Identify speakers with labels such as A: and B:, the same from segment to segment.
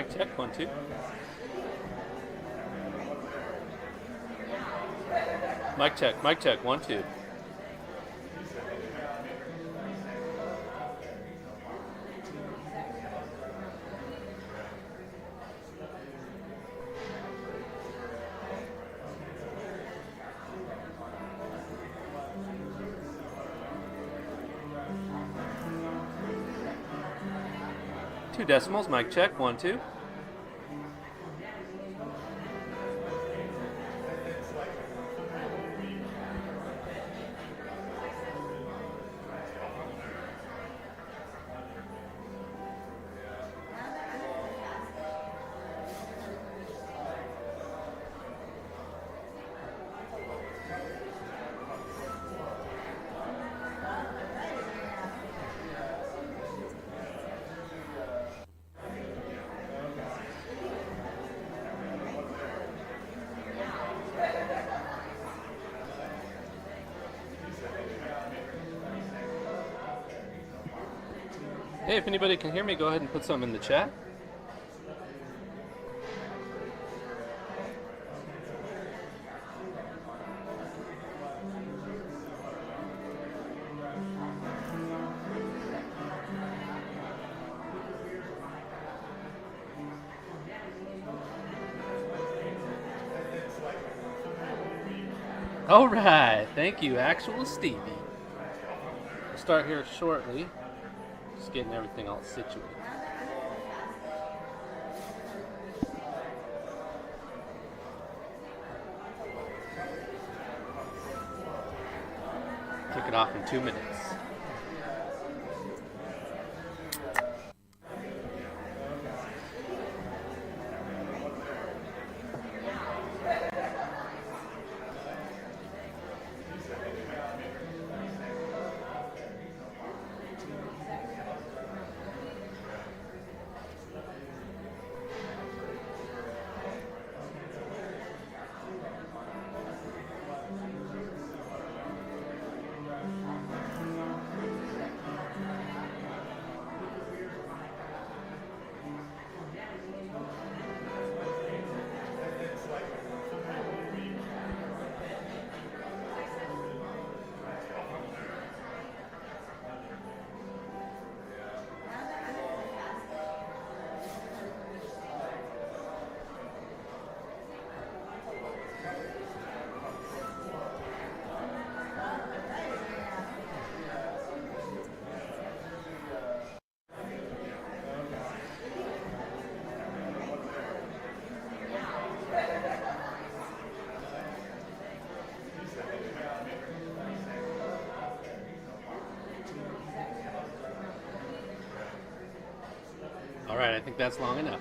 A: Mic check, 1, 2. Mic check, 1, 2. Two decimals, mic check, 1, 2. Hey, if anybody can hear me, go ahead and put something in the chat. All right, thank you, Actual Stevie. We'll start here shortly. Just getting everything all situated. Kick it off in 2 minutes. Alright, I think that's long enough.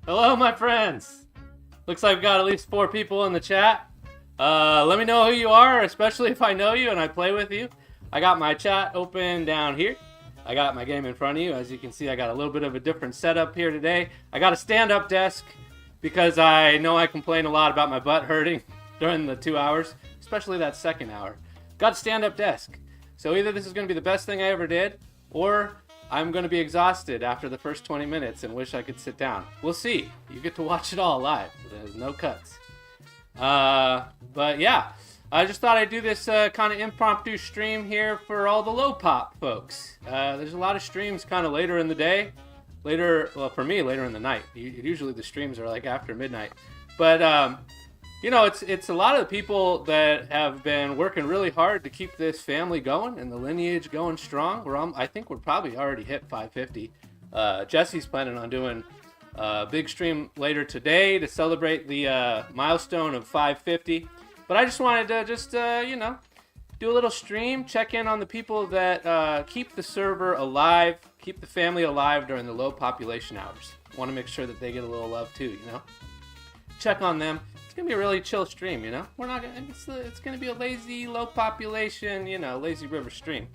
A: Hello, my friends! Looks like I've got at least 4 people in the chat. Let me know who you are, especially if I know you and I play with you. I got my chat open down here. I got my game in front of you. As you can see, I got a little bit of a different setup here today. I got a stand-up desk because I know I complain a lot about my butt hurting during the 2 hours, especially that second hour. Got a stand-up desk. So either this is going to be the best thing I ever did, or I'm going to be exhausted after the first 20 minutes and wish I could sit down. We'll see. You get to watch it all live. There's no cuts. But yeah. I just thought I'd do this kind of impromptu stream here for all the low pop folks. There's a lot of streams kind of later in the day. Well, for me, later in the night. Usually the streams are like after midnight. But, you know, it's a lot of people that have been working really hard to keep this family going and the lineage going strong. I think we're probably already hit 550. Jesse's planning on doing a big stream later today to celebrate the milestone of 550. But I just wanted to you know, do a little stream, check in on the people that keep the server alive, keep the family alive during the low population hours. Want to make sure that they get a little love too, you know? Check on them. It's going to be a really chill stream, you know? We're not gonna, it's going to be a lazy, low population, you know, lazy river stream.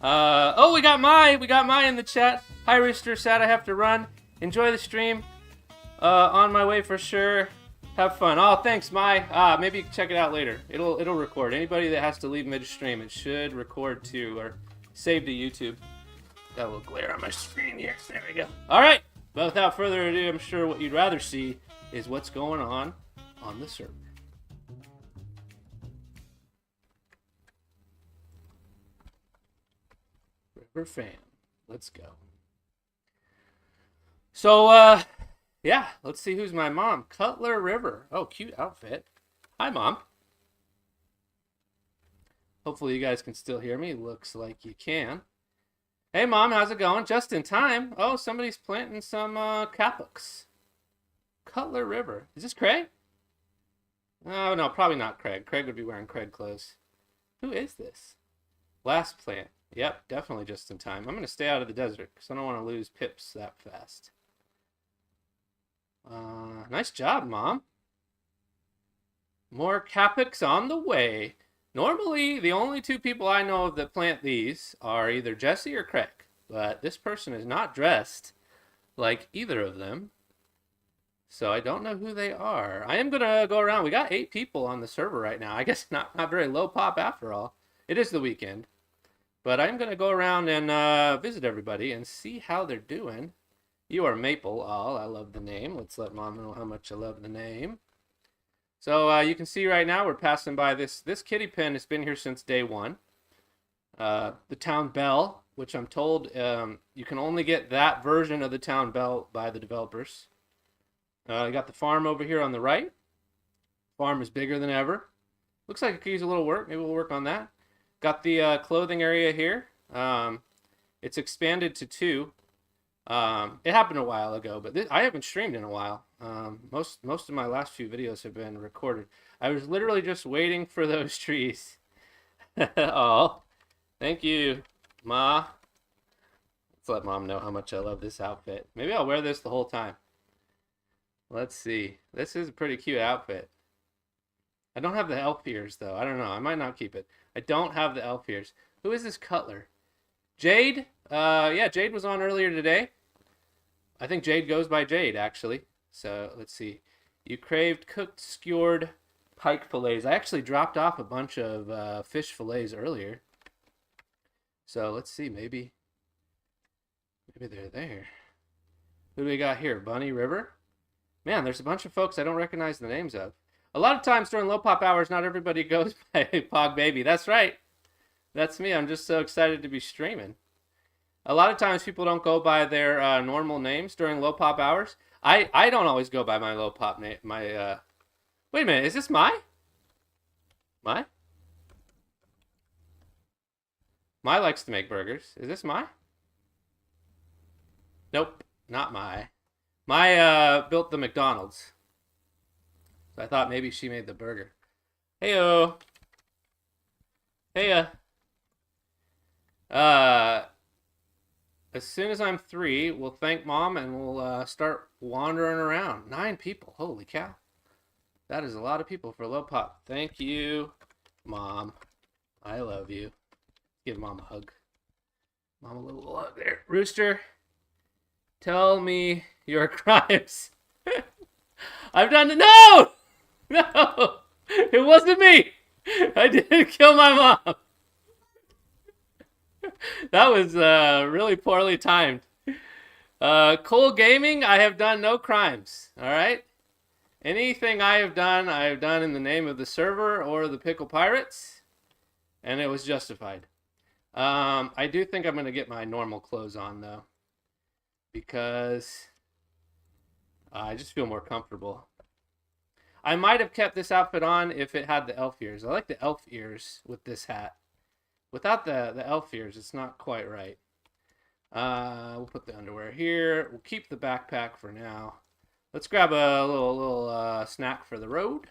A: Oh, we got my in the chat. Hi, Rooster. Sad I have to run. Enjoy the stream. On my way for sure. Have fun. Oh, thanks, Mai. Maybe you can check it out later. It'll record. Anybody that has to leave mid-stream, it should record too, or save to YouTube. Got a little glare on my screen here. There we go. All right. But without further ado, I'm sure what you'd rather see is what's going on the server. River fam, let's go. So, yeah, let's see who's my mom. Cutler River. Oh, cute outfit. Hi, Mom. Hopefully you guys can still hear me. Looks like you can. Hey, Mom, how's it going? Just in time. Oh, somebody's planting some capuks. Cutler River. Is this Craig? Oh, no, probably not Craig. Craig would be wearing Craig clothes. Who is this? Last plant. Yep, definitely just in time. I'm going to stay out of the desert because I don't want to lose pips that fast. Nice job, Mom. More capuks on the way. Normally, the only two people I know of that plant these are either Jesse or Craig. But this person is not dressed like either of them. So I don't know who they are. I am going to go around. We got 8 people on the server right now. I guess not very low pop after all. It is the weekend. But I'm going to go around and visit everybody and see how they're doing. You are Maple All. I love the name. Let's let Mom know how much I love the name. So you can see right now we're passing by this kitty pen. Has been here since day 1. The town bell, which I'm told you can only get that version of the town bell by the developers. You got the farm over here on the right. Farm is bigger than ever. Looks like it could use a little work. Maybe we'll work on that. Got the clothing area here. It's expanded to 2. It happened a while ago, but I haven't streamed in a while. Most of my last few videos have been recorded. I was literally just waiting for those trees. Oh, thank you, Ma. Let's let Mom know how much I love this outfit. Maybe I'll wear this the whole time. Let's see. This is a pretty cute outfit. I don't have the elf ears, though. I don't know. I might not keep it. I don't have the elf ears. Who is this Cutler? Jade? Yeah, Jade was on earlier today. I think Jade goes by Jade, actually. So, let's see. You craved cooked, skewered pike fillets. I actually dropped off a bunch of fish fillets earlier. So, let's see. Maybe they're there. Who do we got here? Bunny River? Man, there's a bunch of folks I don't recognize the names of. A lot of times during low pop hours, not everybody goes by Pog Baby. That's right. That's me. I'm just so excited to be streaming. A lot of times people don't go by their normal names during low pop hours. I don't always go by my low pop name. Wait a minute. Is this Mai? Mai? Mai likes to make burgers. Is this Mai? Nope, not Mai. Mai built the McDonald's. So I thought maybe she made the burger. Heyo. Heya. As soon as I'm 3, we'll thank Mom and we'll start wandering around. 9 people. Holy cow. That is a lot of people for low pop. Thank you, Mom. I love you. Give Mom a hug. Mom a little hug there. Rooster, tell me your crimes. I've done it. No! No! It wasn't me! I didn't kill my mom. That was really poorly timed. Cole Gaming, I have done no crimes. Alright? Anything I have done in the name of the server or the Pickle Pirates. And it was justified. I do think I'm going to get my normal clothes on, though. Because I just feel more comfortable. I might have kept this outfit on if it had the elf ears. I like the elf ears with this hat. Without the elf ears, it's not quite right. We'll put the underwear here. We'll keep the backpack for now. Let's grab a little snack for the road.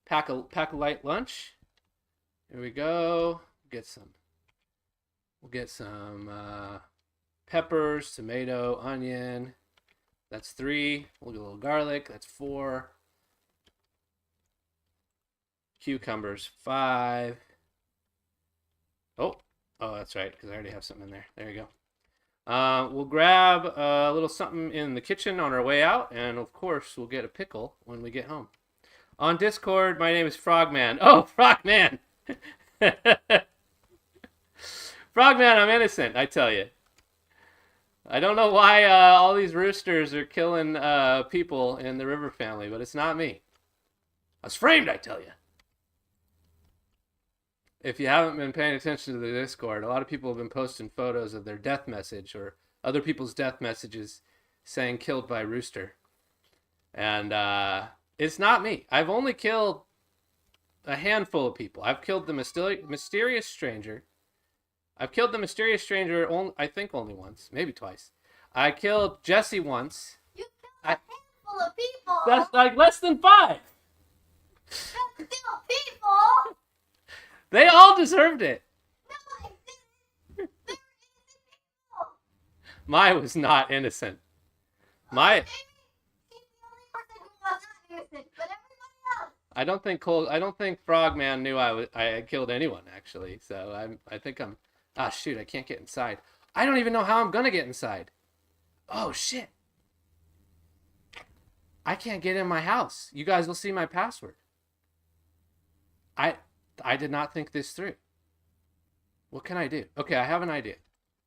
A: Pack a light lunch. Here we go. We'll get some peppers, tomato, onion. That's 3. We'll get a little garlic. That's 4. Cucumbers, 5. Oh, Oh, that's right, because I already have something in there. There you go. We'll grab a little something in the kitchen on our way out, and of course, we'll get a pickle when we get home. On Discord, my name is Frogman. Oh, Frogman! Frogman, I'm innocent, I tell you. I don't know why all these roosters are killing people in the River family, but it's not me. I was framed, I tell you. If you haven't been paying attention to the Discord, a lot of people have been posting photos of their death message or other people's death messages saying killed by rooster. And it's not me. I've only killed a handful of people. I've killed the mysterious stranger. I've killed the mysterious stranger, I think only once, maybe twice. I killed Jesse once.
B: You killed a handful of people.
A: That's like less than 5.
B: That's still people.
A: They all deserved it.
B: No, they didn't. They were innocent people.
A: Mai was not innocent. Mai.
B: She's the only person who was not innocent, but everybody else.
A: I don't think Frogman knew I killed anyone actually. So I think I'm. Ah, shoot! I can't get inside. I don't even know how I'm gonna get inside. Oh shit! I can't get in my house. You guys will see my password. I did not think this through. What can I do? Okay, I have an idea.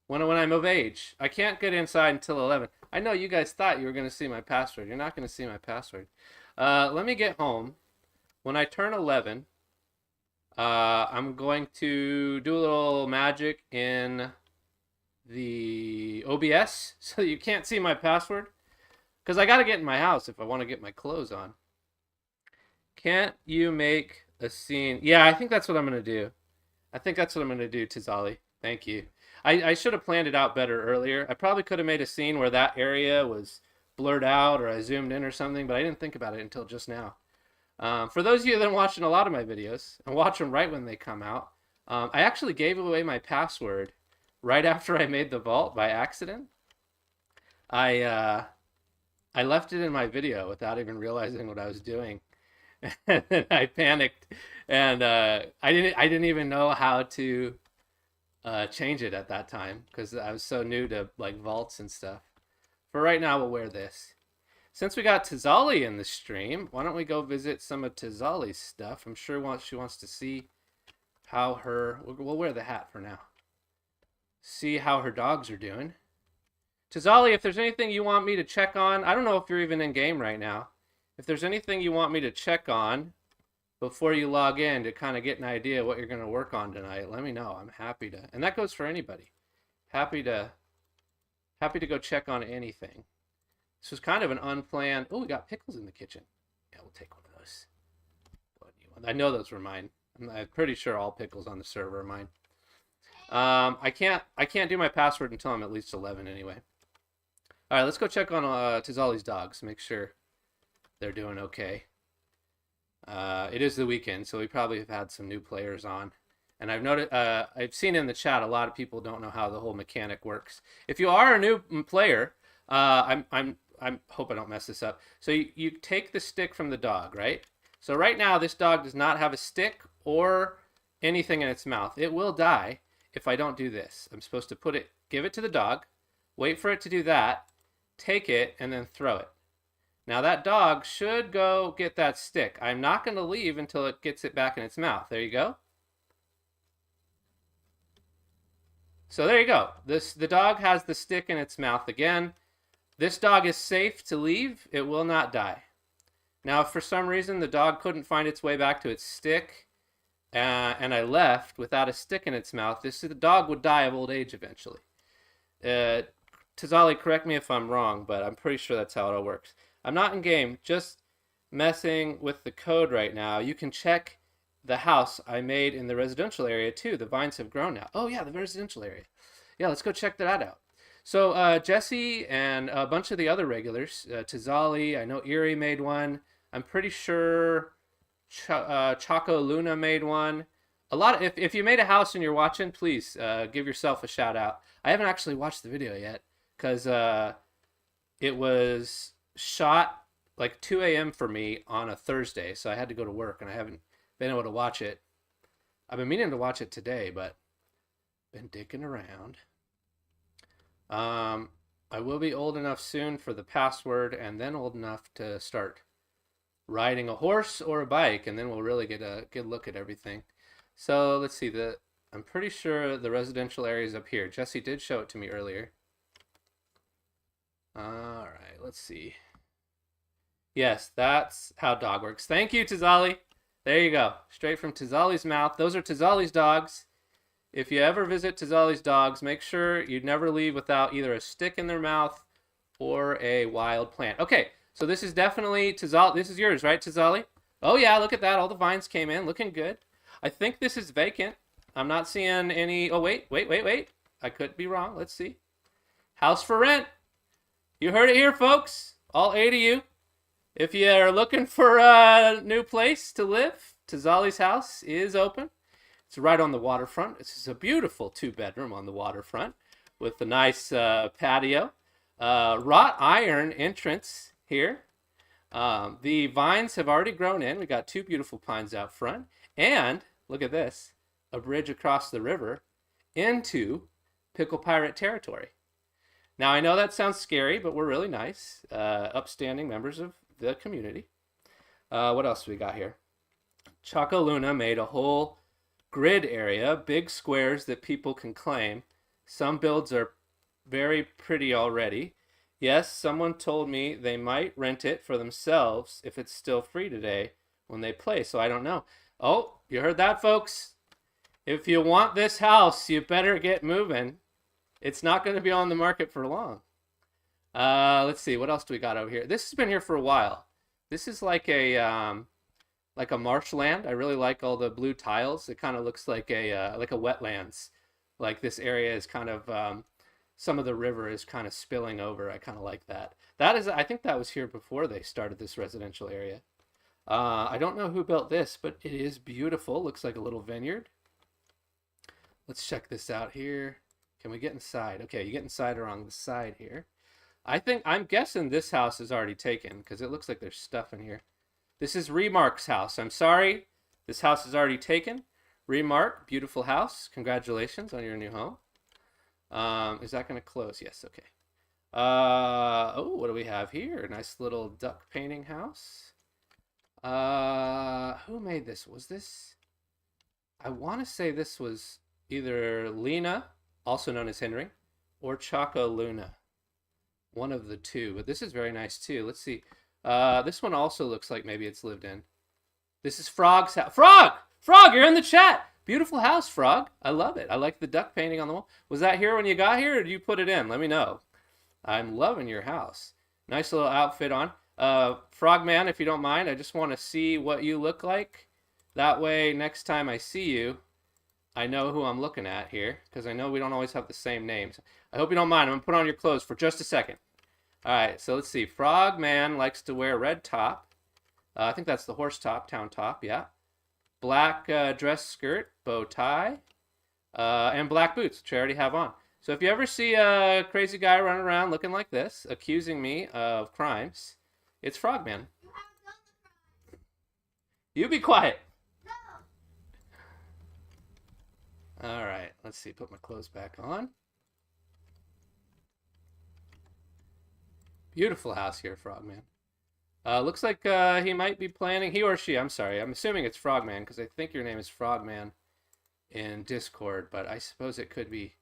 A: When I'm of age, I can't get inside until 11. I know you guys thought you were going to see my password. You're not going to see my password. Let me get home. When I turn 11, I'm going to do a little magic in the OBS so you can't see my password. Because I got to get in my house if I want to get my clothes on. Can't you make a scene? Yeah, I think that's what I'm going to do. I think that's what I'm going to do, Tizali. Thank you. I should have planned it out better earlier. I probably could have made a scene where that area was blurred out or I zoomed in or something, but I didn't think about it until just now. For those of you that are watching a lot of my videos and watch them right when they come out, I actually gave away my password right after I made the vault by accident. I left it in my video without even realizing what I was doing. And then I panicked, and I didn't even know how to change it at that time because I was so new to like vaults and stuff. For right now, we'll wear this. Since we got Tizali in the stream, why don't we go visit some of Tizali's stuff? I'm sure she wants to see how we'll wear the hat for now. See how her dogs are doing. Tizali, if there's anything you want me to check on, I don't know if you're even in game right now. If there's anything you want me to check on before you log in to kind of get an idea of what you're going to work on tonight, let me know. I'm happy to. And that goes for anybody. Happy to go check on anything. This was kind of an unplanned. Oh, we got pickles in the kitchen. Yeah, we'll take one of those. I know those were mine. I'm pretty sure all pickles on the server are mine. I can't do my password until I'm at least 11 anyway. All right, let's go check on Tizali's dogs. Make sure they're doing okay. It is the weekend, so we probably have had some new players on. And I've seen in the chat a lot of people don't know how the whole mechanic works. If you are a new player, I hope I don't mess this up. So you take the stick from the dog, right? So right now this dog does not have a stick or anything in its mouth. It will die if I don't do this. I'm supposed to give it to the dog, wait for it to do that, take it, and then throw it. Now that dog should go get that stick. I'm not going to leave until it gets it back in its mouth. There you go. So there you go. The dog has the stick in its mouth again. This dog is safe to leave. It will not die. Now, if for some reason the dog couldn't find its way back to its stick, and I left without a stick in its mouth, the dog would die of old age eventually. Tizali, correct me if I'm wrong, but I'm pretty sure that's how it all works. I'm not in game, just messing with the code right now. You can check the house I made in the residential area too. The vines have grown now. Oh yeah, the residential area. Yeah, let's go check that out. So Jesse and a bunch of the other regulars, Tizali, I know Erie made one. I'm pretty sure Choco Luna made one. If you made a house and you're watching, please give yourself a shout out. I haven't actually watched the video yet because it was shot like 2 a.m. for me on a Thursday, so I had to go to work and I haven't been able to watch it. I've been meaning to watch it today, but Been dicking around. I will be old enough soon for the password, and then old enough to start riding a horse or a bike, and then we'll really get a good look at everything. So let's see. I'm pretty sure the residential area is up here. Jesse did show it to me earlier. All right, let's see. Yes, that's how dog works. Thank you, Tizali. There you go. Straight from Tizali's mouth. Those are Tizali's dogs. If you ever visit Tizali's dogs, make sure you never leave without either a stick in their mouth or a wild plant. Okay, so this is definitely Tizali. This is yours, right, Tizali? Oh, yeah, look at that. All the vines came in. Looking good. I think this is vacant. I'm not seeing any... Oh, wait. I could be wrong. Let's see. House for rent. You heard it here, folks. All 8 of you. If you are looking for a new place to live, Tizali's house is open. It's right on the waterfront. This is a beautiful 2-bedroom on the waterfront with a nice patio. Wrought iron entrance here. The vines have already grown in. We got 2 beautiful pines out front. And, look at this, a bridge across the river into Pickle Pirate territory. Now, I know that sounds scary, but we're really nice, upstanding members of the community. What else do we got here? Choco Luna made a whole grid area, big squares that people can claim. Some builds are very pretty already. Yes, someone told me they might rent it for themselves if it's still free today when they play, so I don't know. Oh, you heard that, folks? If you want this house, you better get moving. It's not going to be on the market for long. Let's see, what else do we got over here? This has been here for a while. This is like a marshland. I really like all the blue tiles. It kind of looks like a wetlands. Like this area is kind of some of the river is kind of spilling over. I kind of like that. I think that was here before they started this residential area. I don't know who built this, but it is beautiful. Looks like a little vineyard. Let's check this out here. Can we get inside? Okay, you get inside around the side here. I'm guessing this house is already taken because it looks like there's stuff in here. This is Remark's house. I'm sorry. This house is already taken. Remark, beautiful house. Congratulations on your new home. Is that going to close? Yes, okay. Oh, what do we have here? Nice little duck painting house. Who made this? Was this? I want to say this was either Lena, also known as Henry, or Choco Luna. One of the two, but this is very nice too. Let's see. This one also looks like maybe it's lived in. This is Frog's house. Frog, you're in the chat. Beautiful house, Frog. I love it. I like the duck painting on the wall. Was that here when you got here, or did you put it in? Let me know. I'm loving your house. Nice little outfit on. Frogman, if you don't mind, I just want to see what you look like. That way, next time I see you, I know who I'm looking at here, because I know we don't always have the same names. I hope you don't mind. I'm going to put on your clothes for just a second. All right, so let's see. Frogman likes to wear a red top. I think that's the horse top, town top, yeah. Black dress skirt, bow tie, and black boots, which I already have on. So if you ever see a crazy guy running around looking like this, accusing me of crimes, it's Frogman.
B: You haven't done the crime.
A: You be quiet.
B: No.
A: All right, let's see. Put my clothes back on. Beautiful house here, Frogman. Looks like he might be planning, he or she, I'm sorry. I'm assuming it's Frogman because I think your name is Frogman in Discord, but I suppose it could be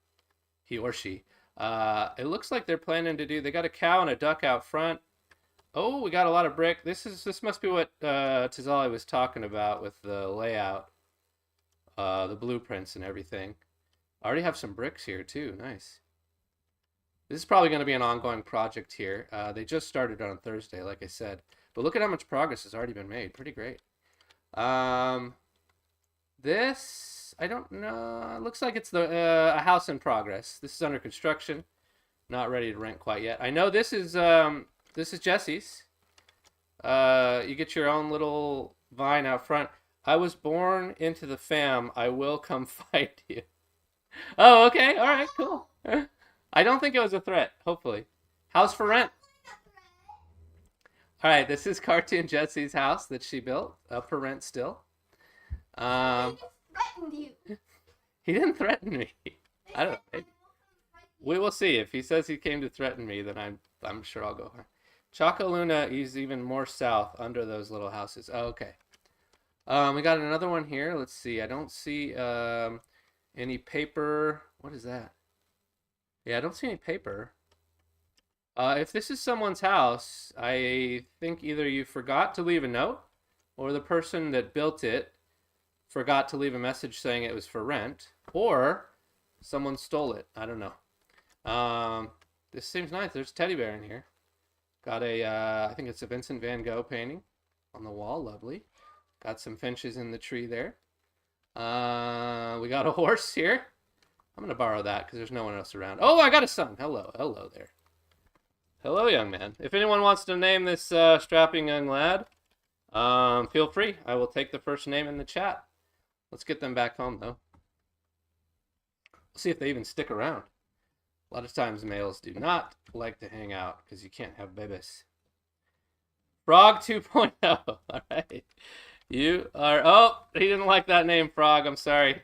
A: he or she. It looks like they're planning to do, they got a cow and a duck out front. Oh, we got a lot of brick. This must be what Tizali was talking about with the layout, the blueprints and everything. I already have some bricks here too, nice. This is probably going to be an ongoing project here. They just started on Thursday, like I said. But look at how much progress has already been made. Pretty great. This, I don't know. It looks like it's a house in progress. This is under construction. Not ready to rent quite yet. I know this is Jesse's. You get your own little vine out front. I was born into the fam. I will come fight you. Oh, okay. All right, cool. I don't think it was a threat, hopefully. House for rent. All right, this is Cartoon Jesse's house that she built, up for rent still.
B: He just threatened you.
A: He didn't threaten me.
B: He
A: I don't know. Maybe. We will see. If he says he came to threaten me, then I'm sure I'll go. Chocoluna is even more south under those little houses. Oh, okay. We got another one here. Let's see. I don't see any paper. What is that? Yeah, I don't see any paper. If this is someone's house, I think either you forgot to leave a note or the person that built it forgot to leave a message saying it was for rent, or someone stole it. I don't know. This seems nice. There's a teddy bear in here. Got a, I think it's a Vincent van Gogh painting on the wall. Lovely. Got some finches in the tree there. We got a horse here. I'm going to borrow that because there's no one else around. Oh, I got a son. Hello. Hello there. Hello, young man. If anyone wants to name this strapping young lad, feel free. I will take the first name in the chat. Let's get them back home, though. See if they even stick around. A lot of times males do not like to hang out because you can't have babies. Frog 2.0. All right. You are... Oh, he didn't like that name, Frog. I'm sorry.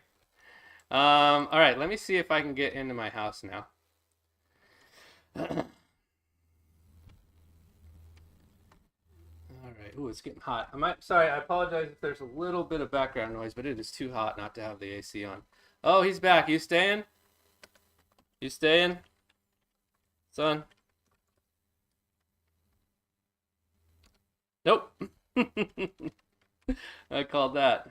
A: All right. Let me see if I can get into my house now. Ooh, it's getting hot. Sorry, I apologize if there's a little bit of background noise, but it is too hot not to have the AC on. Oh, he's back. You staying? You staying? Son? Nope. I called that.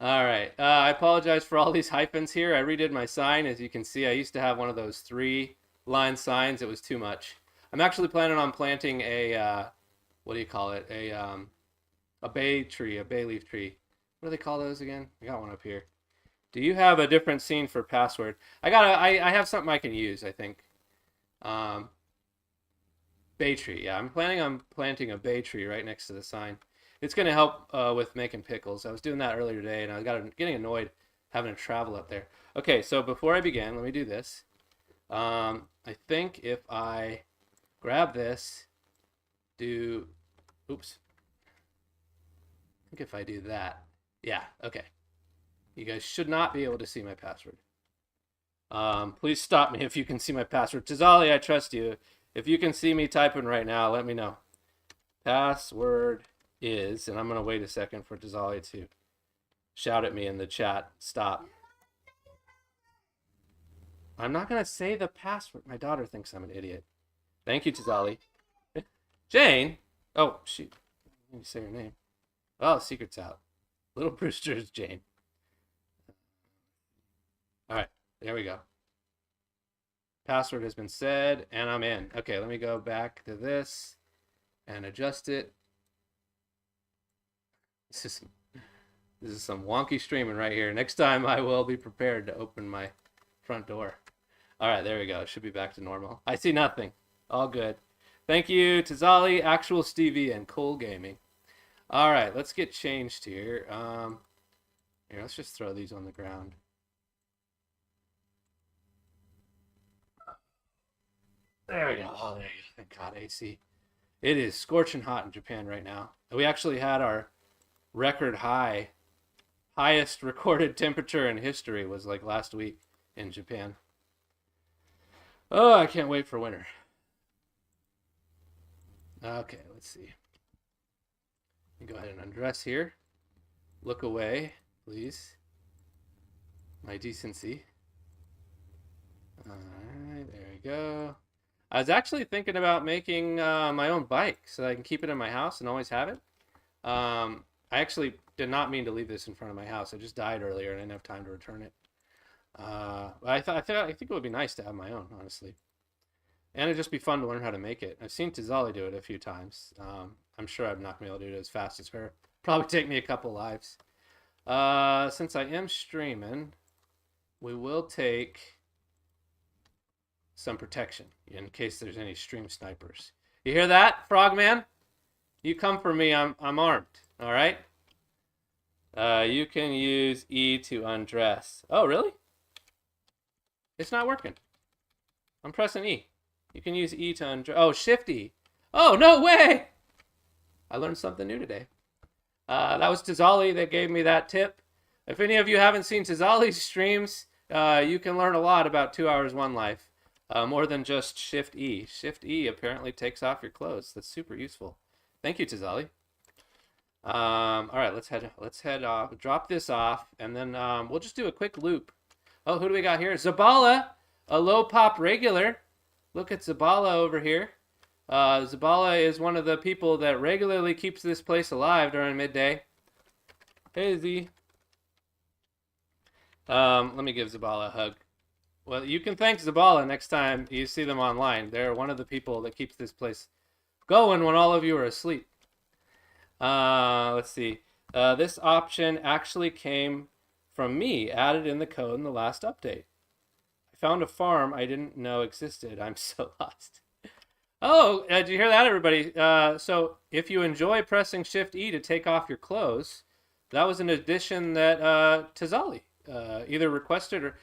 A: All right. I apologize for all these hyphens here. I redid my sign. As you can see, I used to have one of those 3-line signs. It was too much. I'm actually planning on planting a... what do you call it? A bay tree, a bay leaf tree. What do they call those again? I got one up here. Do you have a different scene for password? I have something I can use, I think. Bay tree. Yeah, I'm planning on planting a bay tree right next to the sign. It's going to help with making pickles. I was doing that earlier today, and I was getting annoyed having to travel up there. Okay, so before I begin, let me do this. I think if I grab this, oops. I think if I do that, yeah, okay. You guys should not be able to see my password. Please stop me if you can see my password. Tizali, I trust you. If you can see me typing right now, let me know. Password is, and I'm going to wait a second for Tizali to shout at me in the chat. Stop. I'm not going to say the password. My daughter thinks I'm an idiot. Thank you, Tizali. Jane? Oh, shoot. Let me say your name. Oh, the secret's out. Little Brewster is Jane. All right, there we go. Password has been said, and I'm in. Okay, let me go back to this and adjust it. This is some wonky streaming right here. Next time I will be prepared to open my front door. All right, there we go. It should be back to normal. I see nothing. All good. Thank you, Tizali, Actual Stevie, and Cole Gaming. All right, let's get changed here. Here, let's just throw these on the ground. There we go. Oh, there you go. Thank God, AC. It is scorching hot in Japan right now. We actually had our record highest recorded temperature in history was like last week in Japan. Oh, I can't wait for winter. Okay, let's see. Go ahead and undress here. Look away, please. My decency. Alright, there we go. I was actually thinking about making my own bike so that I can keep it in my house and always have it. I actually did not mean to leave this in front of my house. I just died earlier and I didn't have time to return it. I think it would be nice to have my own, honestly. And it'd just be fun to learn how to make it. I've seen Tizali do it a few times. I'm sure I'm not going to be able to do it as fast as her. Probably take me a couple lives. Since I am streaming, we will take some protection in case there's any stream snipers. You hear that, Frogman? You come for me, I'm armed. All right? You can use E to undress. Oh, really? It's not working. I'm pressing E. You can use E to undress. Oh, Shift E. Oh, no way! I learned something new today. That was Tizali that gave me that tip. If any of you haven't seen Tizali's streams, you can learn a lot about 2 hours, one life. More than just Shift E. Shift E apparently takes off your clothes. That's super useful. Thank you, Tazali. All right, let's head off. Drop this off, and then we'll just do a quick loop. Oh, who do we got here? Zabala, a low pop regular. Look at Zabala over here. Zabala is one of the people that regularly keeps this place alive during midday. Hey, Z. Let me give Zabala a hug. Well, you can thank Zabala next time you see them online. They're one of the people that keeps this place going when all of you are asleep. Let's see. This option actually came from me, added in the code in the last update. I found a farm I didn't know existed. I'm so lost. Oh, did you hear that, everybody? So if you enjoy pressing Shift E to take off your clothes, that was an addition that Tazali either requested or...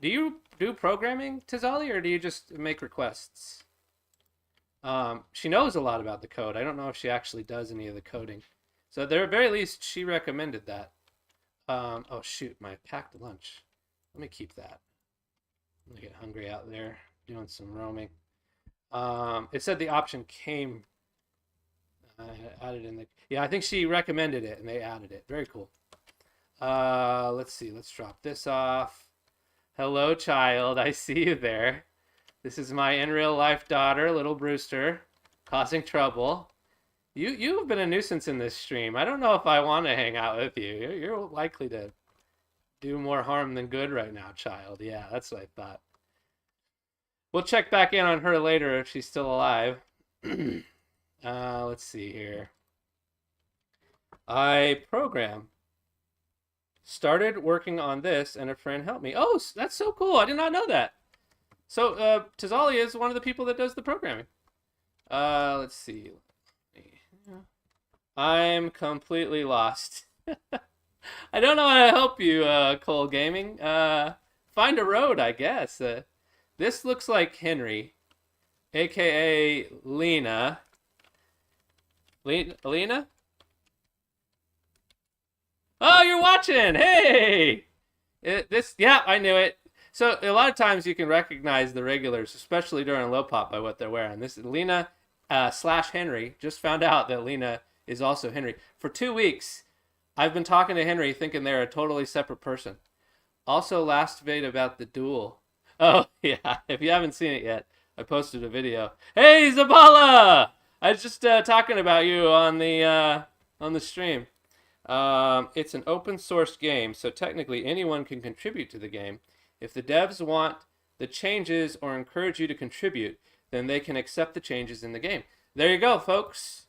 A: do you do programming, Tazali, or do you just make requests? She knows a lot about the code. I don't know if she actually does any of the coding. So at the very least, she recommended that. Oh, shoot, my packed lunch. Let me keep that. I'm going to get hungry out there doing some roaming. It said the option came added in the... Yeah, I think she recommended it, and they added it. Very cool. Let's see. Let's drop this off. Hello, child. I see you there. This is my in real life daughter, little Brewster, causing trouble. You've been a nuisance in this stream. I don't know if I want to hang out with you. You're likely to do more harm than good right now, child. Yeah, that's what I thought. We'll check back in on her later if she's still alive. Let's see here. I started working on this, and a friend helped me. Oh, that's so cool. I did not know that. So, Tazali is one of the people that does the programming. Let's see. I'm completely lost. I don't know how to help you, Cole Gaming. Find a road, I guess. This looks like Henry, a.k.a. Lena. Lena? Oh, you're watching! Hey! Yeah, I knew it. So a lot of times you can recognize the regulars, especially during low pop, by what they're wearing. This is Lena / Henry. Just found out that Lena is also Henry. For 2 weeks, I've been talking to Henry thinking they're a totally separate person. Also, last vid about the duel. Oh, yeah. If you haven't seen it yet, I posted a video. Hey, Zabala! I was just talking about you on the stream. It's an open source game, so technically anyone can contribute to the game. If the devs want the changes or encourage you to contribute, then they can accept the changes in the game. There you go, folks.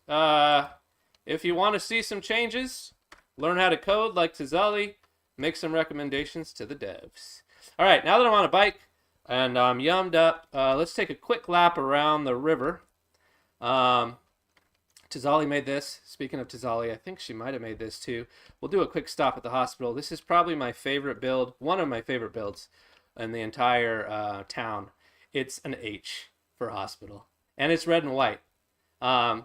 A: If you want to see some changes, learn how to code like Tazali, make some recommendations to the devs. All right, now that I'm on a bike and I'm yummed up, let's take a quick lap around the river. Tazali made this. Speaking of Tazali, I think she might have made this too. We'll do a quick stop at the hospital. This is probably my favorite build, one of my favorite builds in the entire town. It's an H for hospital, and it's red and white. I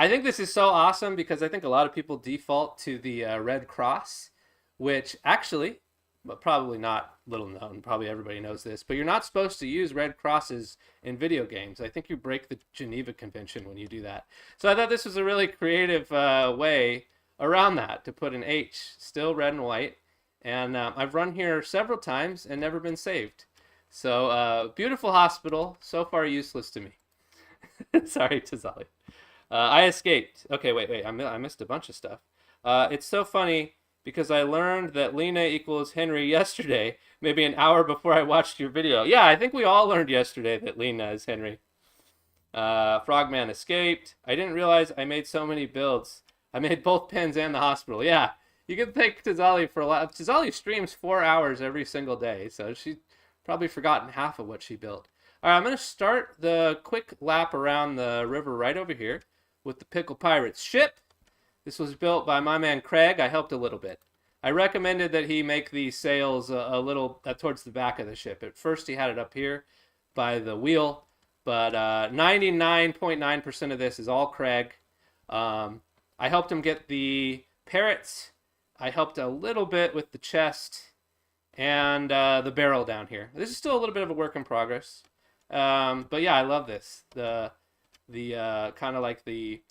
A: think this is so awesome because I think a lot of people default to the Red Cross, which actually, but probably not little known, probably everybody knows this, but you're not supposed to use red crosses in video games. I think you break the Geneva Convention when you do that. So I thought this was a really creative way around that, to put an H, still red and white. And I've run here several times and never been saved. So beautiful hospital, so far useless to me. Sorry, Tazali. I escaped. Okay, wait, I missed a bunch of stuff. It's so funny because I learned that Lena equals Henry yesterday, maybe an hour before I watched your video. Yeah, I think we all learned yesterday that Lena is Henry. Frogman escaped. I didn't realize I made so many builds. I made both pens and the hospital. Yeah, you can thank Tazali for a lot. Tazali streams 4 hours every single day, so she's probably forgotten half of what she built. All right, I'm going to start the quick lap around the river right over here with the Pickle Pirates ship. This was built by my man Craig. I helped a little bit. I recommended that he make the sails a little towards the back of the ship. At first he had it up here by the wheel, but 99.9% of this is all Craig. I helped him get the parrots. I helped a little bit with the chest, and the barrel down here. This is still a little bit of a work in progress. But yeah, I love this. The kind of like the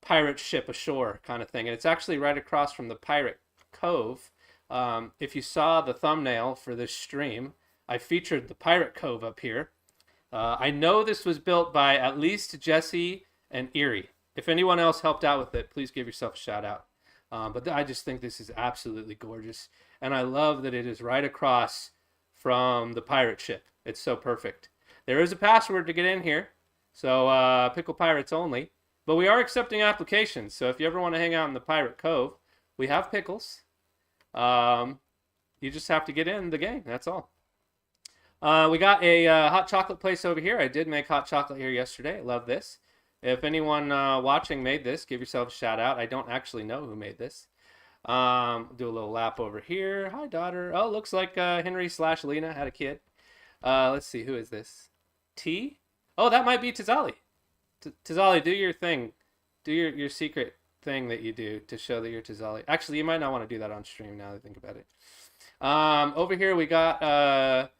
A: pirate ship ashore kind of thing. And it's actually right across from the Pirate Cove. If you saw the thumbnail for this stream, I featured the Pirate Cove up here. I know this was built by at least Jesse and Erie. If anyone else helped out with it, please give yourself a shout out. But I just think this is absolutely gorgeous. And I love that it is right across from the pirate ship. It's so perfect. There is a password to get in here. So Pickle Pirates only. But we are accepting applications. So if you ever want to hang out in the Pirate Cove, we have pickles. You just have to get in the game. That's all. We got a hot chocolate place over here. I did make hot chocolate here yesterday. I love this. If anyone watching made this, give yourself a shout out. I don't actually know who made this. Do a little lap over here. Hi, daughter. Oh, looks like Henry/Lena had a kid. Let's see. Who is this? T? Oh, that might be Tizali. Tizali, do your thing. Do your secret thing that you do to show that you're Tizali. Actually, you might not want to do that on stream now that I think about it. Over here we got...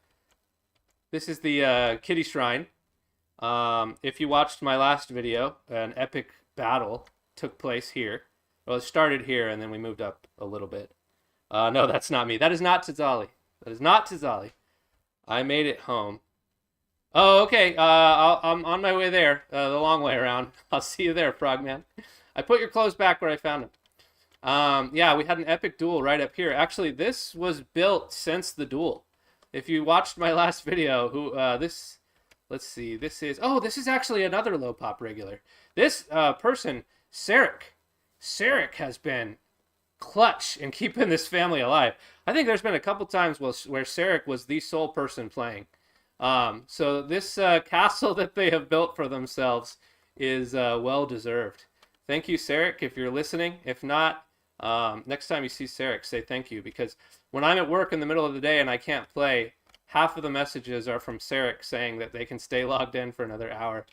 A: this is the kitty shrine. If you watched my last video, an epic battle took place here. Well, it started here, and then we moved up a little bit. No, that's not me. That is not Tizali. That is not Tizali. I made it home. Oh, okay. I'm on my way there, the long way around. I'll see you there, Frogman. I put your clothes back where I found them. Yeah, we had an epic duel right up here. Actually, this was built since the duel. If you watched my last video, let's see, this is actually another low pop regular. This person, Sarek has been clutch in keeping this family alive. I think there's been a couple times where Sarek was the sole person playing. So this castle that they have built for themselves is well deserved. Thank you, Sarek, if you're listening. If not, next time you see Sarek, say thank you, because when I'm at work in the middle of the day and I can't play, half of the messages are from Sarek saying that they can stay logged in for another hour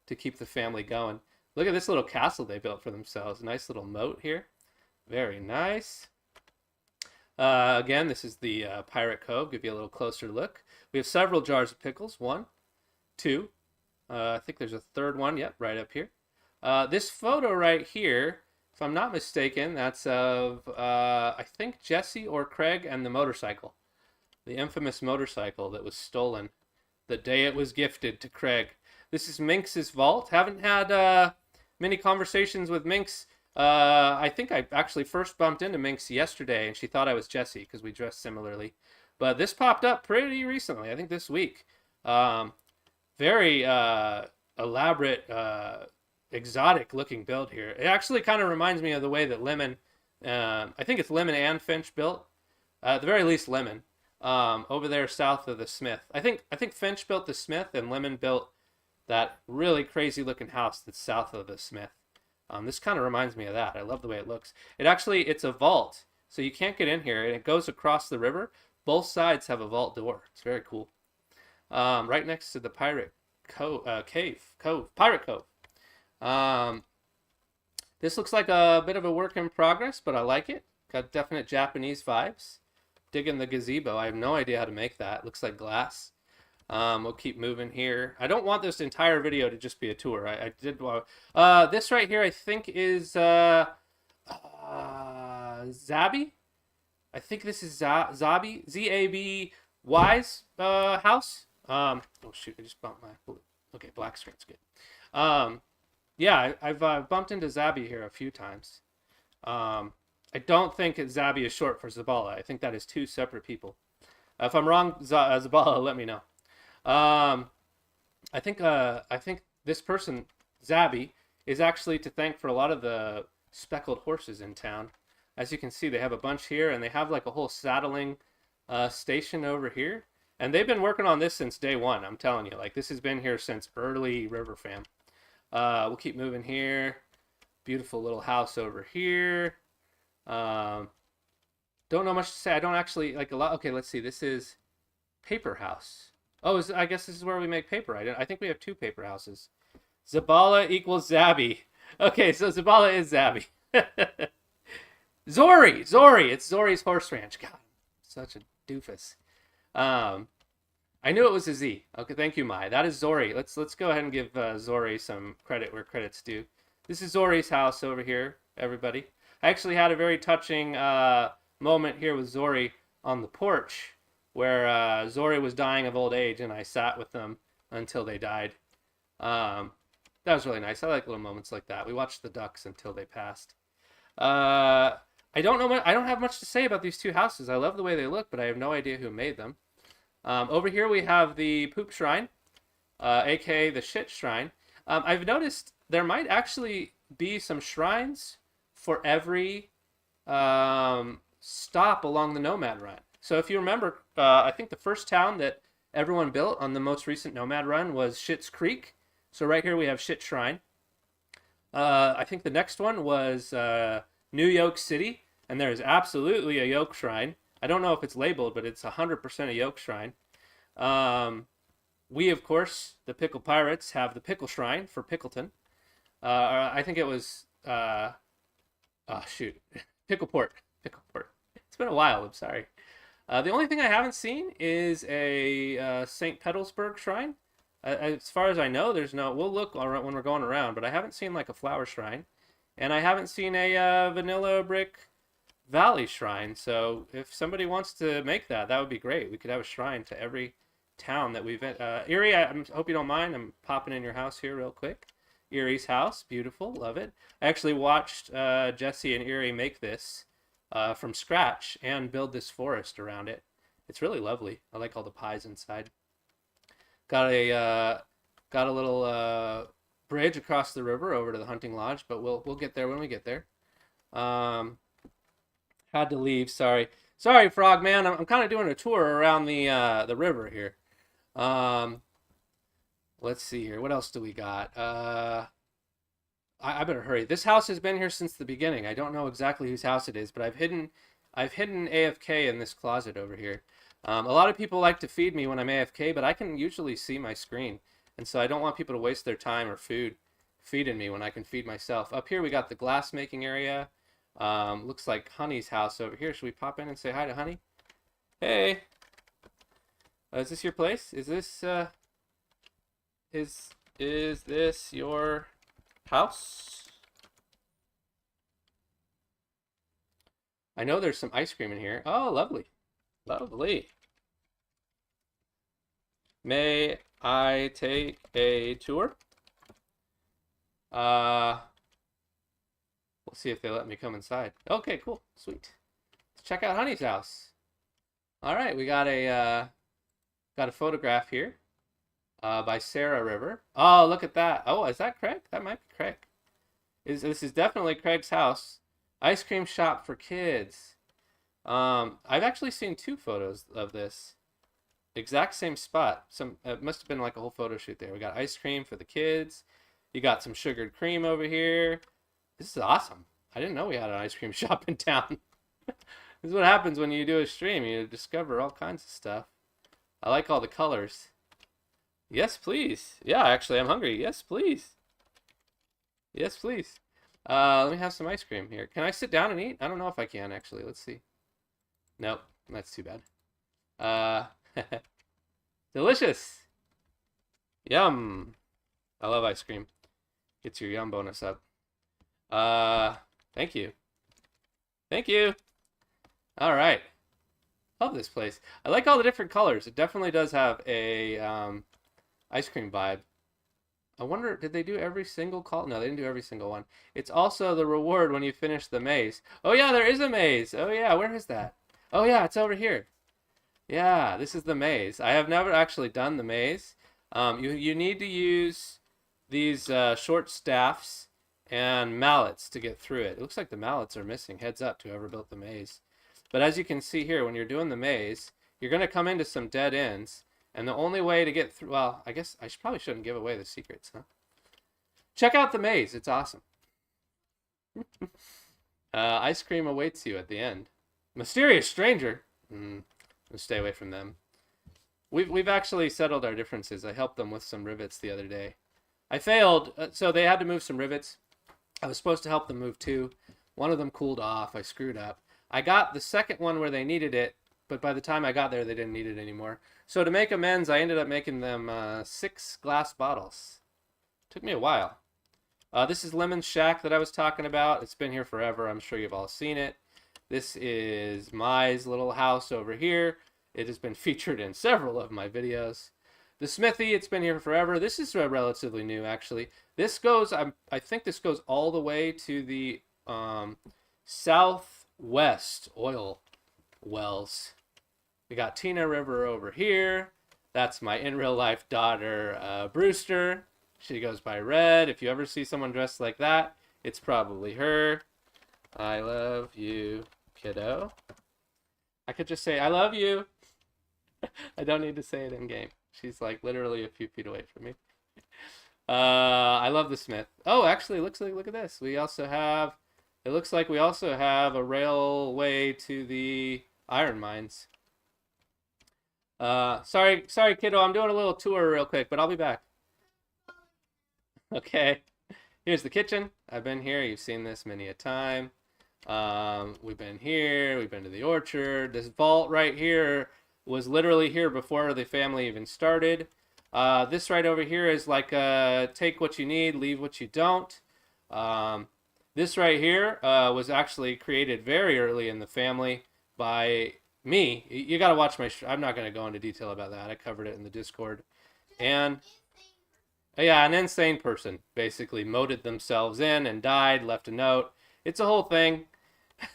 A: to keep the family going. Look at this little castle they built for themselves. Nice little moat here. Very nice. Again, this is the Pirate Cove. Give you a little closer look. We have several jars of pickles. 1, 2. I think there's a third one. Yep, right up here. This photo right here, if I'm not mistaken, that's of, I think, Jesse or Craig and the motorcycle. The infamous motorcycle that was stolen the day it was gifted to Craig. This is Minx's vault. Haven't had many conversations with Minx. I think I actually first bumped into Minx yesterday, and she thought I was Jesse because we dressed similarly. But this popped up pretty recently, I think this week. Very elaborate, exotic-looking build here. It actually kind of reminds me of the way that Lemon, I think it's Lemon and Finch built. At the very least, Lemon. Over there south of the Smith. I think Finch built the Smith, and Lemon built that really crazy-looking house that's south of the Smith. This kind of reminds me of that. I love the way it looks. It's a vault, so you can't get in here, and it goes across the river. Both sides have a vault door. It's very cool. Right next to the Pirate Cove. Pirate Cove. This looks like a bit of a work in progress, but I like it. Got definite Japanese vibes. Digging the gazebo. I have no idea how to make that. Looks like glass. We'll keep moving here. I don't want this entire video to just be a tour. I did want... this right here, I think, is Zabi? I think this is Zabi, Z-A-B-Y's house. Oh, shoot, I just bumped my... Okay, black screen's good. Yeah, I've bumped into Zabi here a few times. I don't think Zabi is short for Zabala. I think that is two separate people. If I'm wrong, Zabala, let me know. I think this person, Zabi, is actually to thank for a lot of the speckled horses in town. As you can see, they have a bunch here, and they have like a whole saddling station over here. And they've been working on this since day one, I'm telling you. Like, this has been here since early River Fam. We'll keep moving here. Beautiful little house over here. Don't know much to say. I don't actually like a lot. Okay, let's see. This is Paper House. Oh, I guess this is where we make paper. I think we have two paper houses. Zabala equals Zabi. Okay, so Zabala is Zabi. Zori. It's Zori's horse ranch. God, such a doofus. I knew it was a Z. Okay, thank you, Mai. That is Zori. Let's go ahead and give Zori some credit where credit's due. This is Zori's house over here, everybody. I actually had a very touching moment here with Zori on the porch where Zori was dying of old age, and I sat with them until they died. That was really nice. I like little moments like that. We watched the ducks until they passed. I don't know. I don't have much to say about these two houses. I love the way they look, but I have no idea who made them. Over here we have the poop shrine, aka the shit shrine. I've noticed there might actually be some shrines for every stop along the Nomad Run. So if you remember, I think the first town that everyone built on the most recent Nomad Run was Schitt's Creek. So right here we have Shit Shrine. I think the next one was New Yoke City, and there is absolutely a Yoke Shrine. I don't know if it's labeled, but it's 100% a Yoke Shrine. We, of course, the Pickle Pirates, have the Pickle Shrine for Pickleton. I think it was, Pickleport. Pickleport. It's been a while, I'm sorry. The only thing I haven't seen is a St. Petersburg Shrine. As far as I know, there's no... We'll look when we're going around, but I haven't seen like a flower shrine. And I haven't seen a vanilla brick valley shrine. So if somebody wants to make that, that would be great. We could have a shrine to every town that we've... Erie, I hope you don't mind. I'm popping in your house here real quick. Erie's house. Beautiful. Love it. I actually watched Jesse and Erie make this from scratch and build this forest around it. It's really lovely. I like all the pies inside. Got a little bridge across the river over to the hunting lodge, but we'll get there when we get there. Had to leave. Sorry, Frogman. I'm kind of doing a tour around the river here. Let's see here. What else do we got? I better hurry. This house has been here since the beginning. I don't know exactly whose house it is, but I've hidden AFK in this closet over here. A lot of people like to feed me when I'm AFK, but I can usually see my screen. And so I don't want people to waste their time or food feeding me when I can feed myself. Up here we got the glass making area. Looks like Honey's house over here. Should we pop in and say hi to Honey? Hey! Is this your place? Is this your house? I know there's some ice cream in here. Oh, lovely. Lovely. May I take a tour? We'll see if they let me come inside. Okay, cool. Sweet. Let's check out Honey's house. All right, we got a photograph here by Sarah River. Oh, look at that. Oh, is that Craig? That might be Craig. This is definitely Craig's house. Ice cream shop for kids. I've actually seen two photos of this. Exact same spot. It must have been like a whole photo shoot there. We got ice cream for the kids. You got some sugared cream over here. This is awesome. I didn't know we had an ice cream shop in town. This is what happens when you do a stream. You discover all kinds of stuff. I like all the colors. Yes, please. Yeah, actually, I'm hungry. Yes, please. Yes, please. Let me have some ice cream here. Can I sit down and eat? I don't know if I can, actually. Let's see. Nope, that's too bad. Delicious. Yum. I love ice cream. Gets your yum bonus up. Thank you. Thank you. All right. Love this place. I like all the different colors. It definitely does have a ice cream vibe. I wonder, did they do every single call? No, they didn't do every single one. It's also the reward when you finish the maze. Oh yeah, there is a maze. Oh yeah, where is that? Oh yeah, it's over here. Yeah, this is the maze. I have never actually done the maze. You need to use these short staffs and mallets to get through it. It looks like the mallets are missing. Heads up to whoever built the maze. But as you can see here, when you're doing the maze, you're going to come into some dead ends. And the only way to get through... Well, I guess I probably shouldn't give away the secrets, huh? Check out the maze. It's awesome. Ice cream awaits you at the end. Mysterious stranger. Let's stay away from them. We've actually settled our differences. I helped them with some rivets the other day. I failed, so they had to move some rivets. I was supposed to help them move two. One of them cooled off. I screwed up. I got the second one where they needed it but by the time I got there, they didn't need it anymore. So to make amends, I ended up making them 6 glass bottles. Took me a while. This is Lemon's Shack that I was talking about. It's been here forever. I'm sure you've all seen it. This is Mai's little house over here. It has been featured in several of my videos. The Smithy, it's been here forever. This is relatively new, actually. This goes, I think this goes all the way to the southwest oil wells. We got Tina River over here. That's my in real life daughter, Brewster. She goes by Red. If you ever see someone dressed like that, it's probably her. I love you, kiddo. I could just say, I love you. I don't need to say it in game. She's like literally a few feet away from me. I love the Smith. Oh, actually, look at this. We also have, it looks like we also have a railway to the iron mines. Sorry, kiddo. I'm doing a little tour real quick, but I'll be back. Okay. Here's the kitchen. I've been here. You've seen this many a time. We've been here. We've been to the orchard. This vault right here was literally here before the family even started. This right over here is like take what you need, leave what you don't. This right here was actually created very early in the family by me. You got to watch my I'm not going to go into detail about that. I covered it in the Discord. And yeah, an insane person basically molded themselves in and died, left a note. It's a whole thing.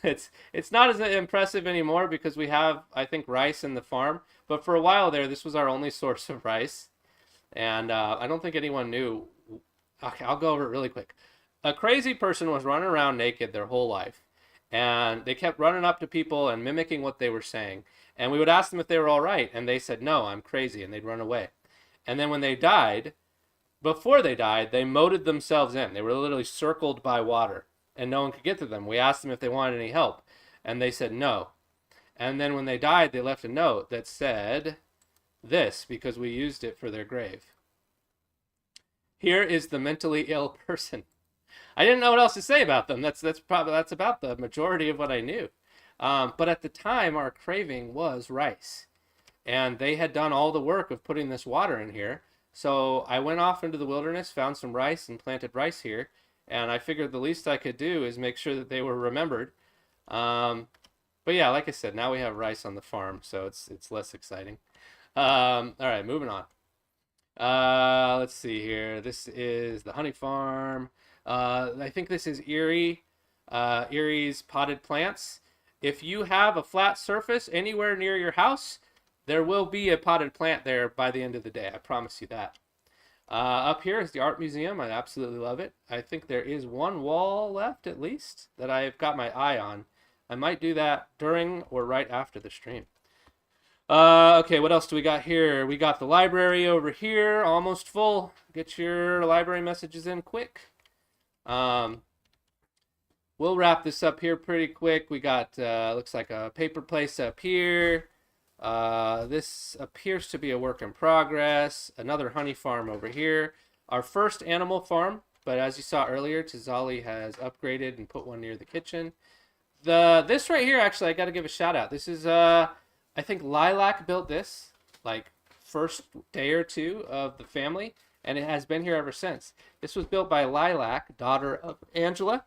A: It's not as impressive anymore because we have, I think, rice in the farm. But for a while there, this was our only source of rice. And I don't think anyone knew. Okay, I'll go over it really quick. A crazy person was running around naked their whole life. And they kept running up to people and mimicking what they were saying. And we would ask them if they were all right. And they said, no, I'm crazy. And they'd run away. And then when they died, before they died, they molded themselves in. They were literally circled by water. And no one could get to them. We asked them if they wanted any help. And they said no. And then when they died, they left a note that said this, because we used it for their grave. Here is the mentally ill person. I didn't know what else to say about them. That's about the majority of what I knew. But at the time, our craving was rice. And they had done all the work of putting this water in here. So I went off into the wilderness, found some rice, and planted rice here. And I figured the least I could do is make sure that they were remembered. But yeah, like I said, now we have rice on the farm, so it's less exciting. All right, moving on. Let's see here. This is the honey farm. I think this is Erie's potted plants. If you have a flat surface anywhere near your house, there will be a potted plant there by the end of the day. I promise you that. Up here is the art museum. I absolutely love it. I think there is one wall left, at least, that I've got my eye on. I might do that during or right after the stream. Okay, what else do we got here? We got the library over here, almost full. Get your library messages in quick. We'll wrap this up here pretty quick. We got, looks like a paper place up here. This appears to be a work in progress. Another honey farm over here. Our first animal farm, but as you saw earlier, Tizali has upgraded and put one near the kitchen. This right here, actually, I got to give a shout out. This is, I think Lilac built this, like, first day or two of the family, and it has been here ever since. This was built by Lilac, daughter of Angela.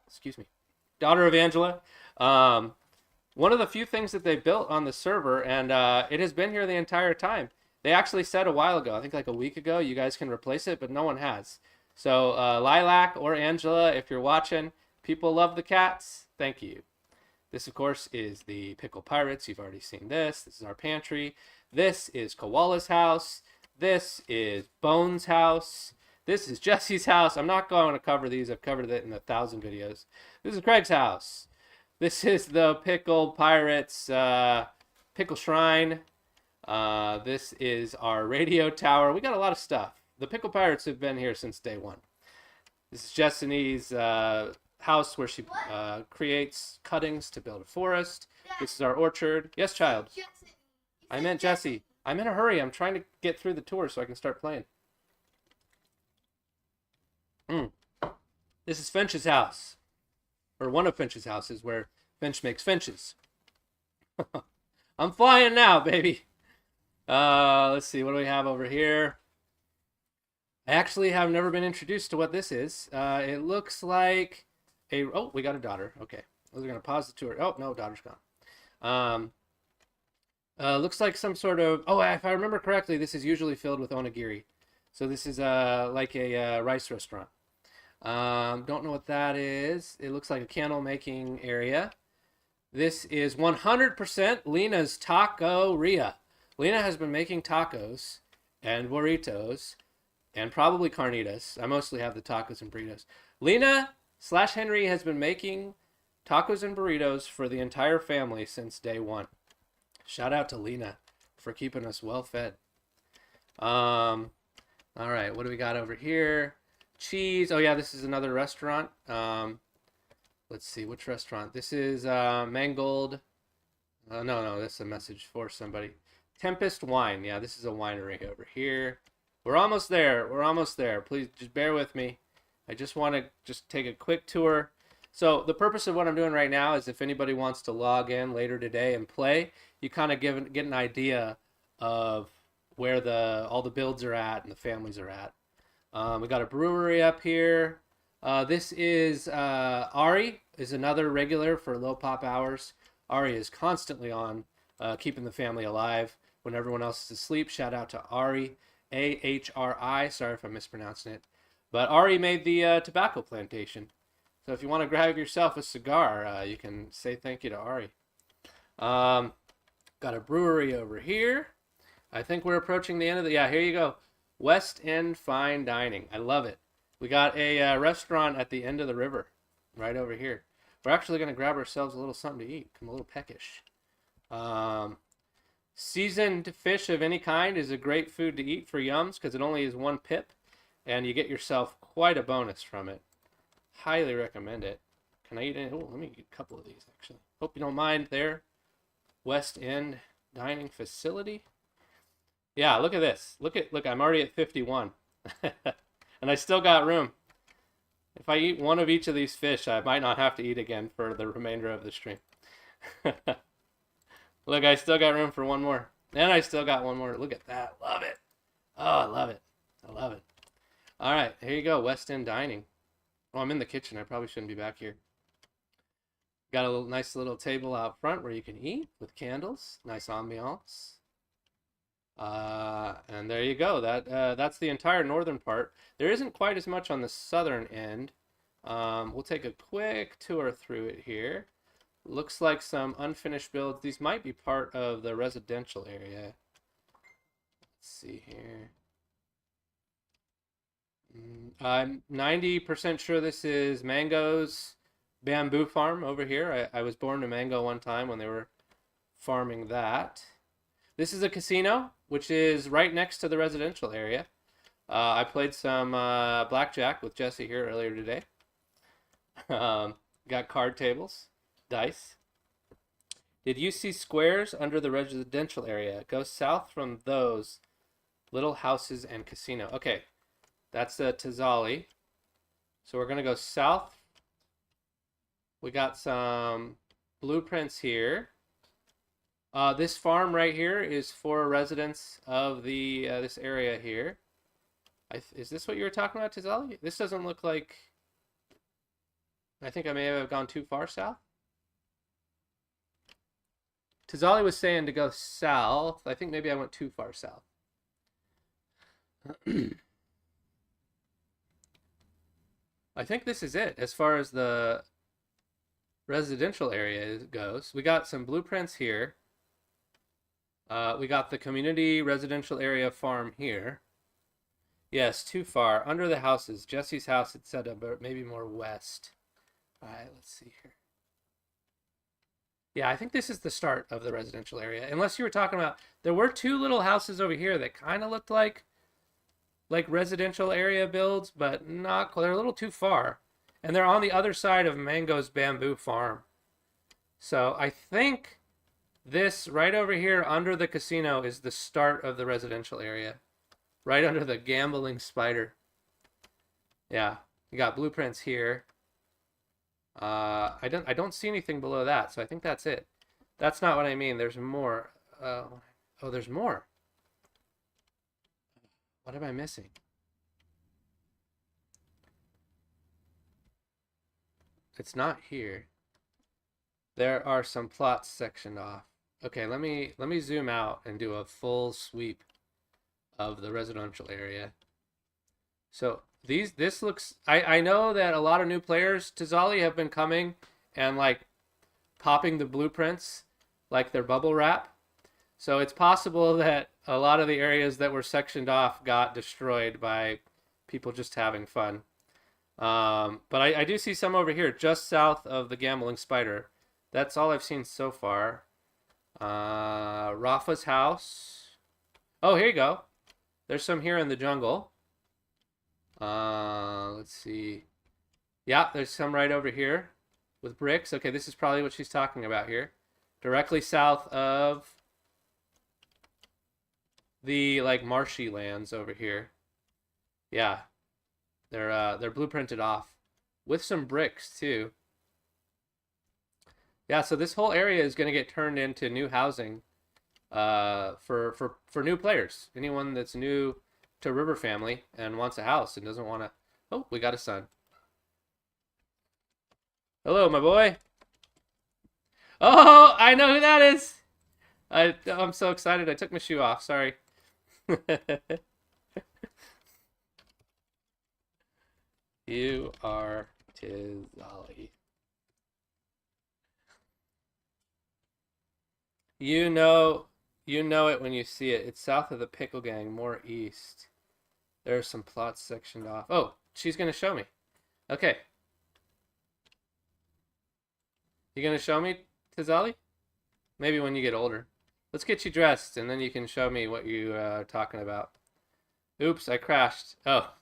A: One of the few things that they built on the server, and it has been here the entire time. They actually said a while ago, I think like a week ago, you guys can replace it, but no one has. So Lilac or Angela, if you're watching, people love the cats. Thank you. This, of course, is the Pickle Pirates. You've already seen this. This is our pantry. This is Koala's house. This is Bones' house. This is Jesse's house. I'm not going to cover these. I've covered it in 1,000 videos. This is Craig's house. This is the Pickle Pirates Pickle Shrine. This is our radio tower. We got a lot of stuff. The Pickle Pirates have been here since day one. This is Jessini's house where she creates cuttings to build a forest. This is our orchard. Yes, child. I meant Jesse. I'm in a hurry. I'm trying to get through the tour so I can start playing. This is Finch's house. Or one of Finch's houses where Finch makes finches. I'm flying now, baby. Let's see. What do we have over here? I actually have never been introduced to what this is. It looks like a... Oh, we got a daughter. Okay. We're going to pause the tour. Oh, no, daughter's gone. Looks like some sort of... Oh, if I remember correctly, this is usually filled with onigiri. So this is like a rice restaurant. Don't know what that is. It looks like a candle making area. This is 100% Lena's Taqueria. Lena has been making tacos and burritos and probably carnitas. I mostly have the tacos and burritos. Lena/Henry has been making tacos and burritos for the entire family since day one. Shout out to Lena for keeping us well fed. All right, what do we got over here? Cheese. Oh yeah, this is another restaurant. Let's see, which restaurant? This is Mangold. No, this is a message for somebody. Tempest Wine. Yeah, this is a winery over here. We're almost there. We're almost there. Please just bear with me. I just want to just take a quick tour. So the purpose of what I'm doing right now is if anybody wants to log in later today and play, you kind of get an idea of where all the builds are at and the families are at. We got a brewery up here. This is Ari is another regular for low pop hours. Ari is constantly on, keeping the family alive when everyone else is asleep. Shout out to Ari, AHRI. Sorry if I'm mispronouncing it, but Ari made the tobacco plantation. So if you want to grab yourself a cigar, you can say thank you to Ari. Got a brewery over here. I think we're approaching the end of the... Yeah, here you go. West End Fine Dining. I love it. We got a restaurant at the end of the river, right over here. We're actually going to grab ourselves a little something to eat. I'm a little peckish. Seasoned fish of any kind is a great food to eat for yums because it only is 1 pip, and you get yourself quite a bonus from it. Highly recommend it. Can I eat it? Oh, let me get a couple of these, actually. Hope you don't mind there. West End Dining Facility. Yeah, look at this. Look, I'm already at 51. And I still got room. If I eat one of each of these fish, I might not have to eat again for the remainder of the stream. Look, I still got room for one more. And I still got one more. Look at that. Love it. Oh, I love it. I love it. All right, here you go. West End Dining. Oh, I'm in the kitchen. I probably shouldn't be back here. Got a nice little table out front where you can eat with candles. Nice ambiance. And there you go. That's the entire northern part. There isn't quite as much on the southern end. We'll take a quick tour through it here. Looks like some unfinished builds. These might be part of the residential area. Let's see here. I'm 90% sure this is Mango's bamboo farm over here. I was born to Mango one time when they were farming that. This is a casino, which is right next to the residential area. I played some blackjack with Jesse here earlier today. Got card tables, dice. Did you see squares under the residential area? Go south from those little houses and casino. Okay, that's the Tizali. So we're going to go south. We got some blueprints here. This farm right here is for residents of the this area here. Is this what you were talking about, Tizali? This doesn't look like... I think I may have gone too far south. Tizali was saying to go south. I think maybe I went too far south. I think this is it as far as the residential area goes. We got some blueprints here. We got the community residential area farm here. Yes, too far. Under the houses. Jesse's house, it's set up, but maybe more west. All right, let's see here. Yeah, I think this is the start of the residential area. Unless you were talking about, there were 2 little houses over here that kind of looked like residential area builds, but not. They're a little too far, and they're on the other side of Mango's bamboo farm. So I think this right over here under the casino is the start of the residential area, right under the gambling spider. Yeah, you got blueprints here. I don't see anything below that, so I think that's it. That's not what I mean. There's more. Oh, there's more. What am I missing? It's not here. There are some plots sectioned off. Okay, let me zoom out and do a full sweep of the residential area. So this looks, I know that a lot of new players to Zolly have been coming and like popping the blueprints like their bubble wrap. So it's possible that a lot of the areas that were sectioned off got destroyed by people just having fun. But I do see some over here just south of the Gambling Spider. That's all I've seen so far. Rafa's house. Oh, here you go. There's some here in the jungle. Let's see. Yeah, there's some right over here with bricks. Okay, this is probably what she's talking about here. Directly south of the like marshy lands over here. Yeah. They're blueprinted off with some bricks too. Yeah, so this whole area is going to get turned into new housing for new players. Anyone that's new to River Family and wants a house and doesn't want to... Oh, we got a son. Hello, my boy. Oh, I know who that is. I'm so excited. I took my shoe off. Sorry. You are Tizali. You know it when you see it. It's south of the Pickle Gang, more east. There are some plots sectioned off. Oh, she's gonna show me. Okay. You gonna show me, Tizali? Maybe when you get older. Let's get you dressed, and then you can show me what you are talking about. Oops, I crashed. Oh.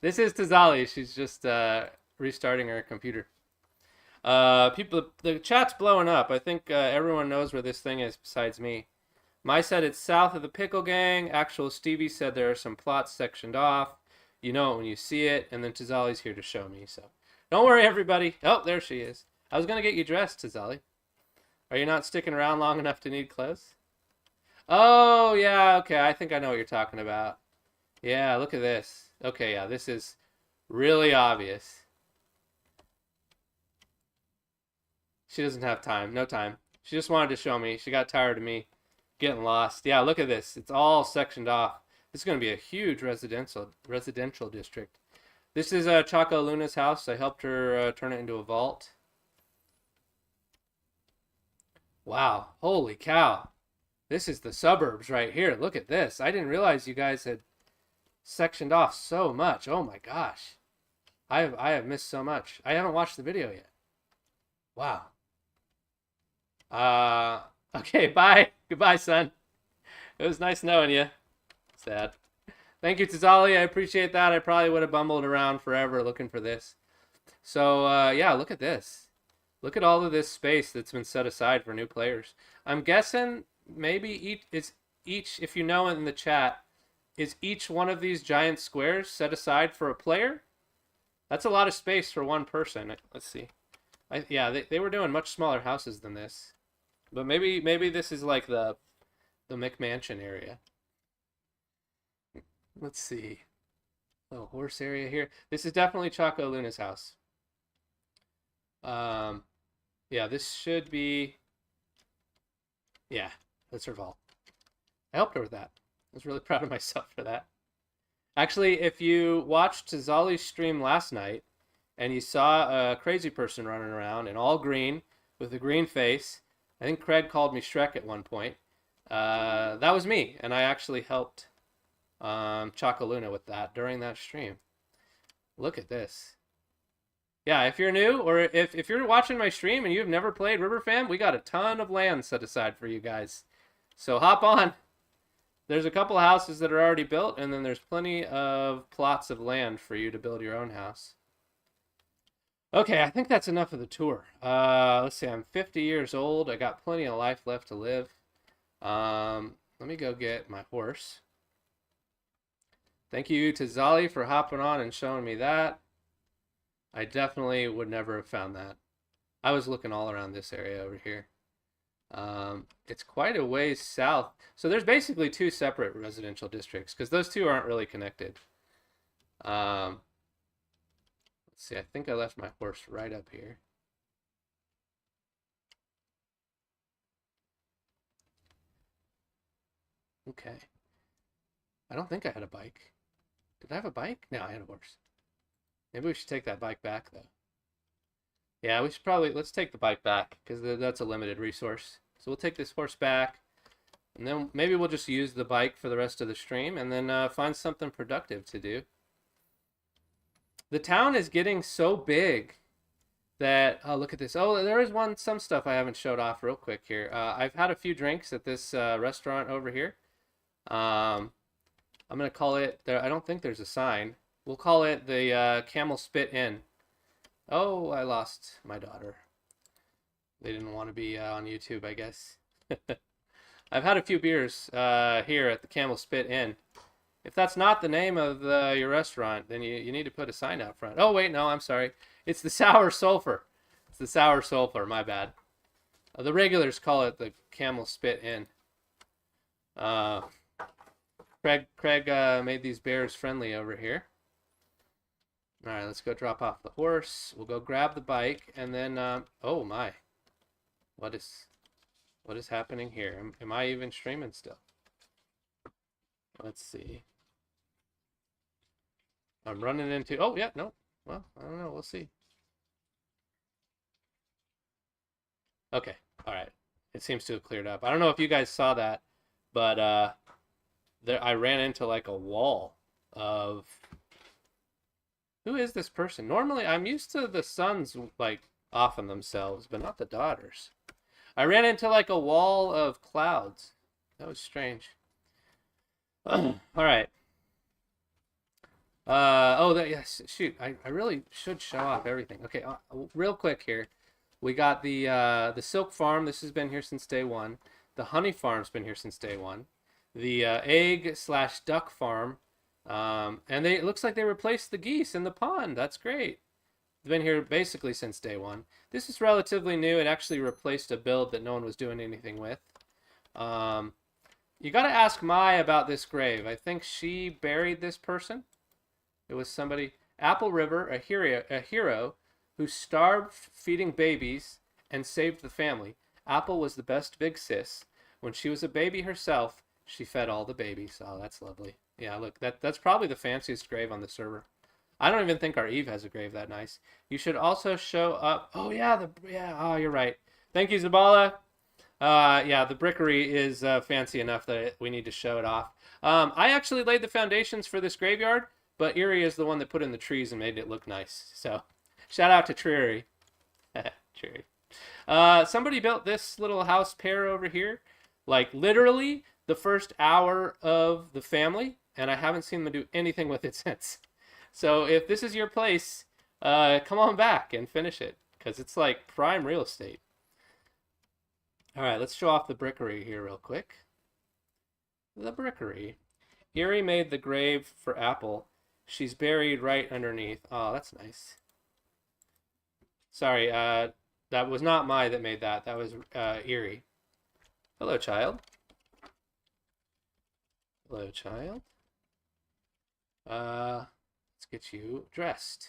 A: This is Tizali. She's just restarting her computer. The chat's blowing up. I think everyone knows where this thing is besides me. My said it's south of the Pickle Gang. Actual Stevie said there are some plots sectioned off. You know it when you see it. And then Tizali's here to show me. So don't worry, everybody. Oh, there she is. I was going to get you dressed, Tizali. Are you not sticking around long enough to need clothes? Oh, yeah. Okay, I think I know what you're talking about. Yeah, look at this. Okay, yeah, this is really obvious. She doesn't have time. No time. She just wanted to show me. She got tired of me getting lost. Yeah, look at this. It's all sectioned off. This is going to be a huge residential district. This is Choco Luna's house. I helped her turn it into a vault. Wow. Holy cow. This is the suburbs right here. Look at this. I didn't realize you guys had sectioned off so much. Oh my gosh. I have missed so much. I haven't watched the video yet. Wow. Okay, bye. Goodbye, son. It was nice knowing you. Sad. Thank you, Tizali. I appreciate that. I probably would have bumbled around forever looking for this. So, yeah, look at this. Look at all of this space that's been set aside for new players. I'm guessing maybe each, if you know in the chat, is each one of these giant squares set aside for a player? That's a lot of space for one person. Let's see. Yeah, they were doing much smaller houses than this. But maybe this is like the McMansion area. Let's see. Little horse area here. This is definitely Choco Luna's house. Yeah, this should be... Yeah, that's her vault. I helped her with that. I was really proud of myself for that. Actually, if you watched Tizali's stream last night and you saw a crazy person running around in all green with a green face, I think Craig called me Shrek at one point. That was me, and I actually helped Choco Luna with that during that stream. Look at this. Yeah, if you're new, or if you're watching my stream and you've never played River Fam, we got a ton of land set aside for you guys. So hop on. There's a couple of houses that are already built, and then there's plenty of plots of land for you to build your own house. Okay, I think that's enough of the tour. Let's see, I'm 50 years old. I got plenty of life left to live. Let me go get my horse. Thank you to Zali for hopping on and showing me that. I definitely would never have found that. I was looking all around this area over here. It's quite a ways south. So there's basically two separate residential districts because those two aren't really connected. Let's see, I think I left my horse right up here. Okay. I don't think I had a bike. Did I have a bike? No, I had a horse. Maybe we should take that bike back, though. Yeah, we should probably, let's take the bike back, because that's a limited resource. So we'll take this horse back, and then maybe we'll just use the bike for the rest of the stream, and then find something productive to do. The town is getting so big that, oh, look at this. Oh, there is some stuff I haven't showed off real quick here. I've had a few drinks at this restaurant over here. I'm going to call it, I don't think there's a sign. We'll call it the Camel Spit Inn. Oh, I lost my daughter. They didn't want to be on YouTube, I guess. I've had a few beers here at the Camel Spit Inn. If that's not the name of your restaurant, then you need to put a sign out front. Oh, wait, no, I'm sorry. It's the Sour Sulphur. It's the Sour Sulphur, my bad. The regulars call it the Camel Spit Inn. Craig made these bears friendly over here. All right, let's go drop off the horse. We'll go grab the bike, and then, oh my. What is happening here? Am I even streaming still? Let's see. I'm running into, oh yeah, no. Well, I don't know, we'll see. Okay, all right. It seems to have cleared up. I don't know if you guys saw that, but I ran into like a wall of, who is this person? Normally, I'm used to the sons like offing themselves, but not the daughters. I ran into like a wall of clouds. That was strange. All right. Yes, shoot. I really should show off everything. Okay, real quick here. We got the silk farm. This has been here since day one. The honey farm's been here since day one. The egg/duck farm. And it looks like they replaced the geese in the pond. That's great. They've been here basically since day one. This is relatively new. It actually replaced a build that no one was doing anything with. You got to ask Mai about this grave. I think she buried this person. It was somebody, Apple River, a hero who starved feeding babies and saved the family. Apple was the best big sis. When she was a baby herself, she fed all the babies. Oh, that's lovely. Yeah, look, that's probably the fanciest grave on the server. I don't even think our Eve has a grave that nice. You should also show up. Oh yeah, oh, you're right. Thank you, Zabala. Yeah, the brickery is fancy enough that we need to show it off. I actually laid the foundations for this graveyard, but Erie is the one that put in the trees and made it look nice. So, shout out to Treery. Treery. Somebody built this little house pair over here, like literally the first hour of the family, and I haven't seen them do anything with it since. So if this is your place, come on back and finish it, because it's like prime real estate. All right, let's show off the brickery here real quick. The brickery. Erie made the grave for Apple. She's buried right underneath. Oh, that's nice. Sorry, that was not Mai that made that. That was Erie. Hello, child. Hello, child. Let's get you dressed.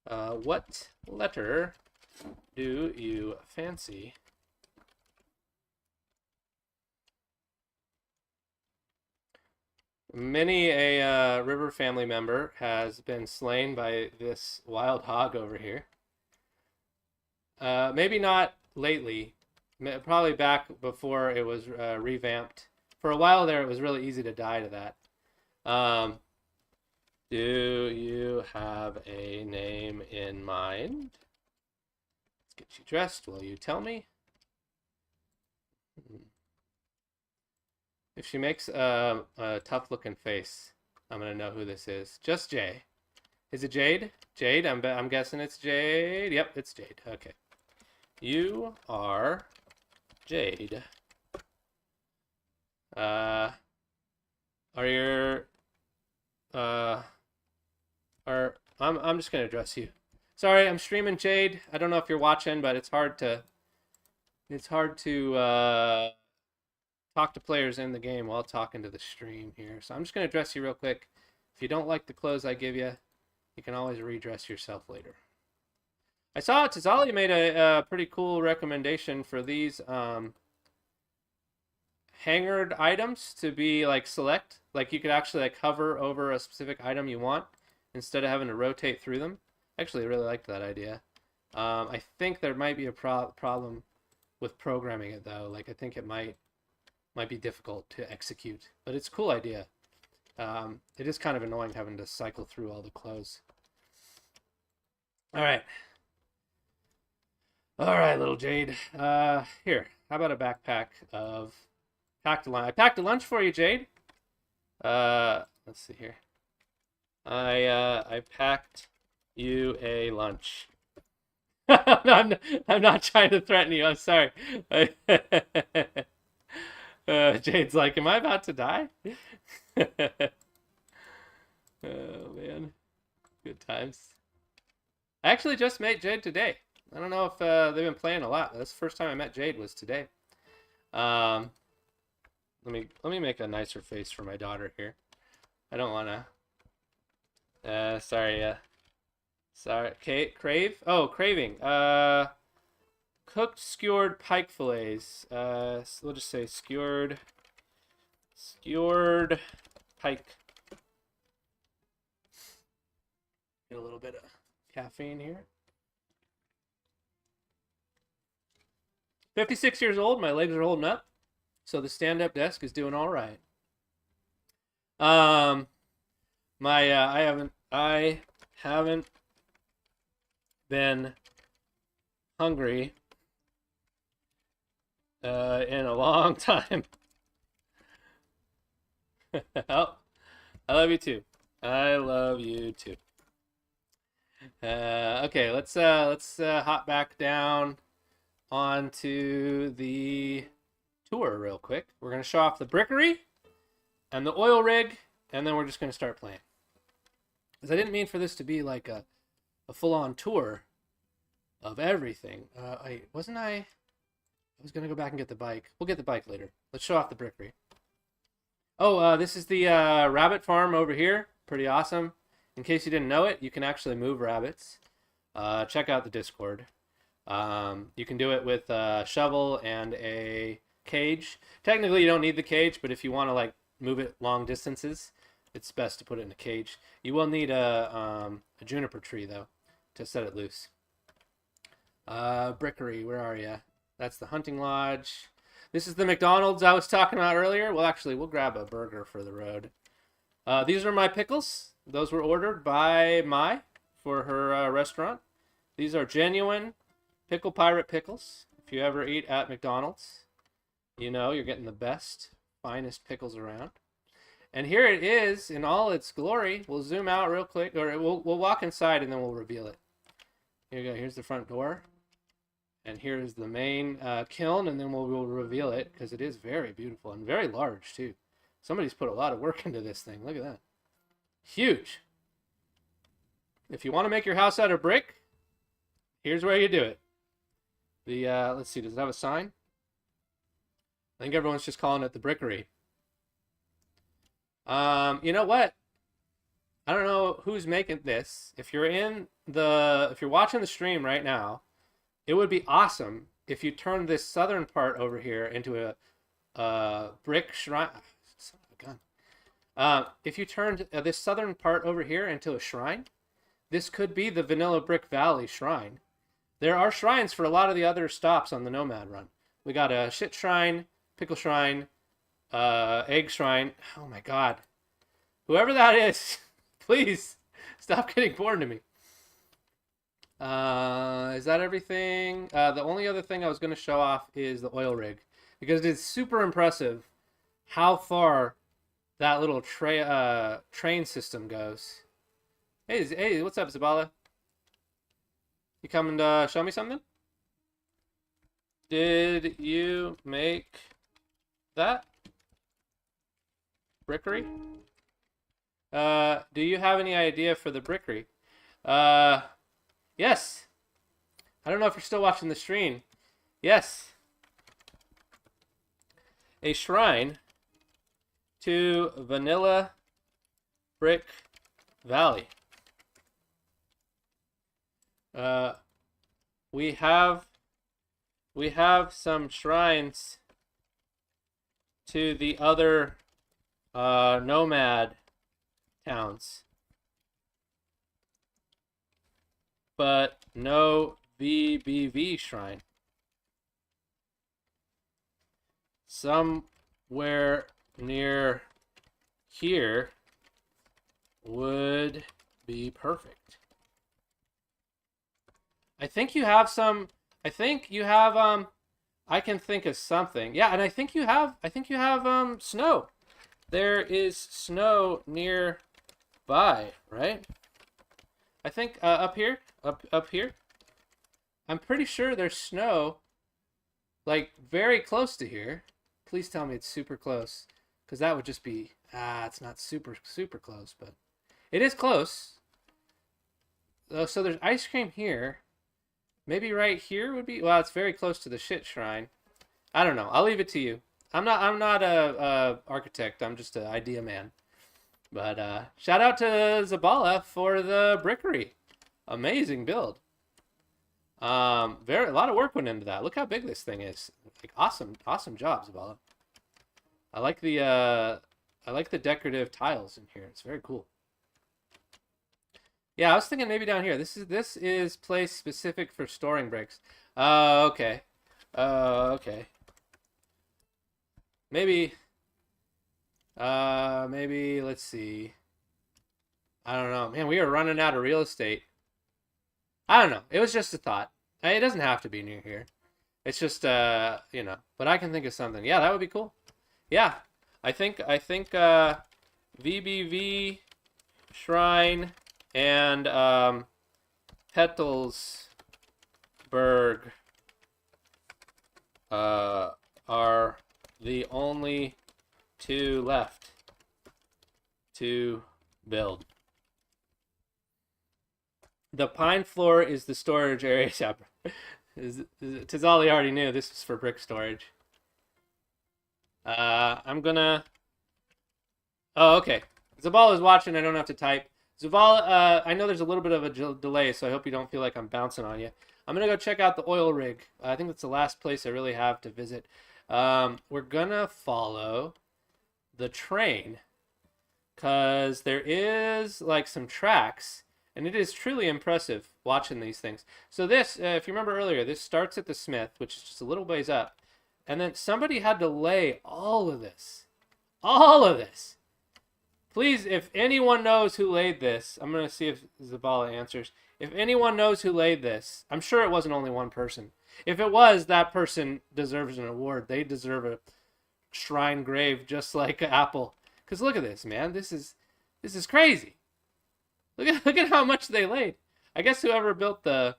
A: What letter do you fancy? Many a river family member has been slain by this wild hog over here. Maybe not lately. Probably back before it was revamped. For a while there, it was really easy to die to that. Do you have a name in mind? Let's get you dressed. Will you tell me? If she makes a tough-looking face, I'm gonna know who this is. Just Jay. Is it Jade? Jade? I'm guessing it's Jade. Yep, it's Jade. Okay. You are Jade. Are your I'm just gonna address you. Sorry, I'm streaming Jade. I don't know if you're watching, but it's hard to It's hard to talk to players in the game while talking to the stream here. So I'm just going to dress you real quick. If you don't like the clothes I give you, you can always redress yourself later. I saw Tizali made a pretty cool recommendation for these hangered items to be like select. Like you could actually like hover over a specific item you want instead of having to rotate through them. Actually, I really liked that idea. I think there might be a problem with programming it though. Like I think it might be difficult to execute, but it's a cool idea. It is kind of annoying having to cycle through all the clothes. All right, little Jade. Here, how about a backpack of packed lunch? I packed a lunch for you, Jade. Let's see here. I packed you a lunch. I'm not trying to threaten you. I'm sorry. Jade's like, am I about to die? Oh, man. Good times. I actually just met Jade today. I don't know if they've been playing a lot. That's the first time I met Jade was today. Let me make a nicer face for my daughter here. I don't want to... sorry. Crave? Oh, craving. Cooked skewered pike fillets. So we'll just say skewered pike. Get a little bit of caffeine here. 56 years old. My legs are holding up, so the stand-up desk is doing all right. I haven't been hungry in a long time. Oh, I love you too. I love you too. Okay, let's hop back down onto the tour real quick. We're gonna show off the brickery and the oil rig, and then we're just gonna start playing. Because I didn't mean for this to be like a full-on tour of everything. I was gonna go back and get the bike. We'll get the bike later. Let's show off the brickery. Oh, this is the rabbit farm over here. Pretty awesome. In case you didn't know it, you can actually move rabbits. Check out the Discord. You can do it with a shovel and a cage. Technically, you don't need the cage, but if you want to like move it long distances, it's best to put it in a cage. You will need a juniper tree though to set it loose. Brickery, where are you? That's the hunting lodge. This is the McDonald's I was talking about earlier. Well, actually, we'll grab a burger for the road. These are my pickles. Those were ordered by Mai for her restaurant. These are genuine Pickle Pirate pickles. If you ever eat at McDonald's, you know you're getting the best, finest pickles around. And here it is in all its glory. We'll zoom out real quick, or we'll walk inside and then we'll reveal it. Here you go. Here's the front door. And here's the main kiln, and then we'll reveal it because it is very beautiful and very large too. Somebody's put a lot of work into this thing. Look at that. Huge. If you want to make your house out of brick, here's where you do it. The let's see, does it have a sign? I think everyone's just calling it the brickery. You know what? I don't know who's making this. If you're watching the stream right now, it would be awesome if you turned this southern part over here into a brick shrine. Son of a gun. If you turned this southern part over here into a shrine, this could be the Vanilla Brick Valley Shrine. There are shrines for a lot of the other stops on the Nomad Run. We got a shit shrine, pickle shrine, egg shrine. Oh my god. Whoever that is, please stop getting bored to me. Is that everything? The only other thing I was going to show off is the oil rig, because it's super impressive how far that little train system goes. Hey, what's up, Zabala? You coming to show me something? Did you make that brickery? Do you have any idea for the brickery? Yes. I don't know if you're still watching the stream. Yes. a shrine to Vanilla Brick Valley. We have some shrines to the other nomad towns, but no VBV shrine. Somewhere near here would be perfect. I think you have some. I think you have I can think of something. Yeah, and I think you have snow. There is snow nearby, right? I think up here. I'm pretty sure there's snow like very close to here. Please tell me it's super close, because that would just be it's not super close, but it is close. So there's ice cream here. Maybe right here would be, well, it's very close to the shit shrine. I don't know. I'll leave it to you. I'm not a architect. I'm just an idea man. But shout out to Zabala for the brickery. Amazing build. A lot of work went into that. Look how big this thing is. Like awesome job, Zabala. I like the decorative tiles in here. It's very cool. Yeah, I was thinking maybe down here. This is place specific for storing bricks. Okay. Okay. Maybe let's see. I don't know. Man, we are running out of real estate. I don't know. It was just a thought. It doesn't have to be near here. It's just you know, but I can think of something. Yeah, that would be cool. Yeah. I think VBV Shrine and Petalsburg are the only two left to build. The pine floor is the storage area. Tizali already knew this was for brick storage. I'm gonna... Oh, okay. Zabal is watching. I don't have to type. Zabal, I know there's a little bit of a delay, so I hope you don't feel like I'm bouncing on you. I'm gonna go check out the oil rig. I think that's the last place I really have to visit. We're gonna follow the train, because there is like some tracks, and it is truly impressive watching these things. So this, if you remember earlier, this starts at the Smith, which is just a little ways up, and then somebody had to lay all of this. Please, if anyone knows who laid this, I'm going to see if Zabala answers. If anyone knows who laid this, I'm sure it wasn't only one person. If it was, that person deserves an award. They deserve a shrine grave just like Apple. Because look at this, man. This is crazy. Look at how much they laid. I guess whoever built the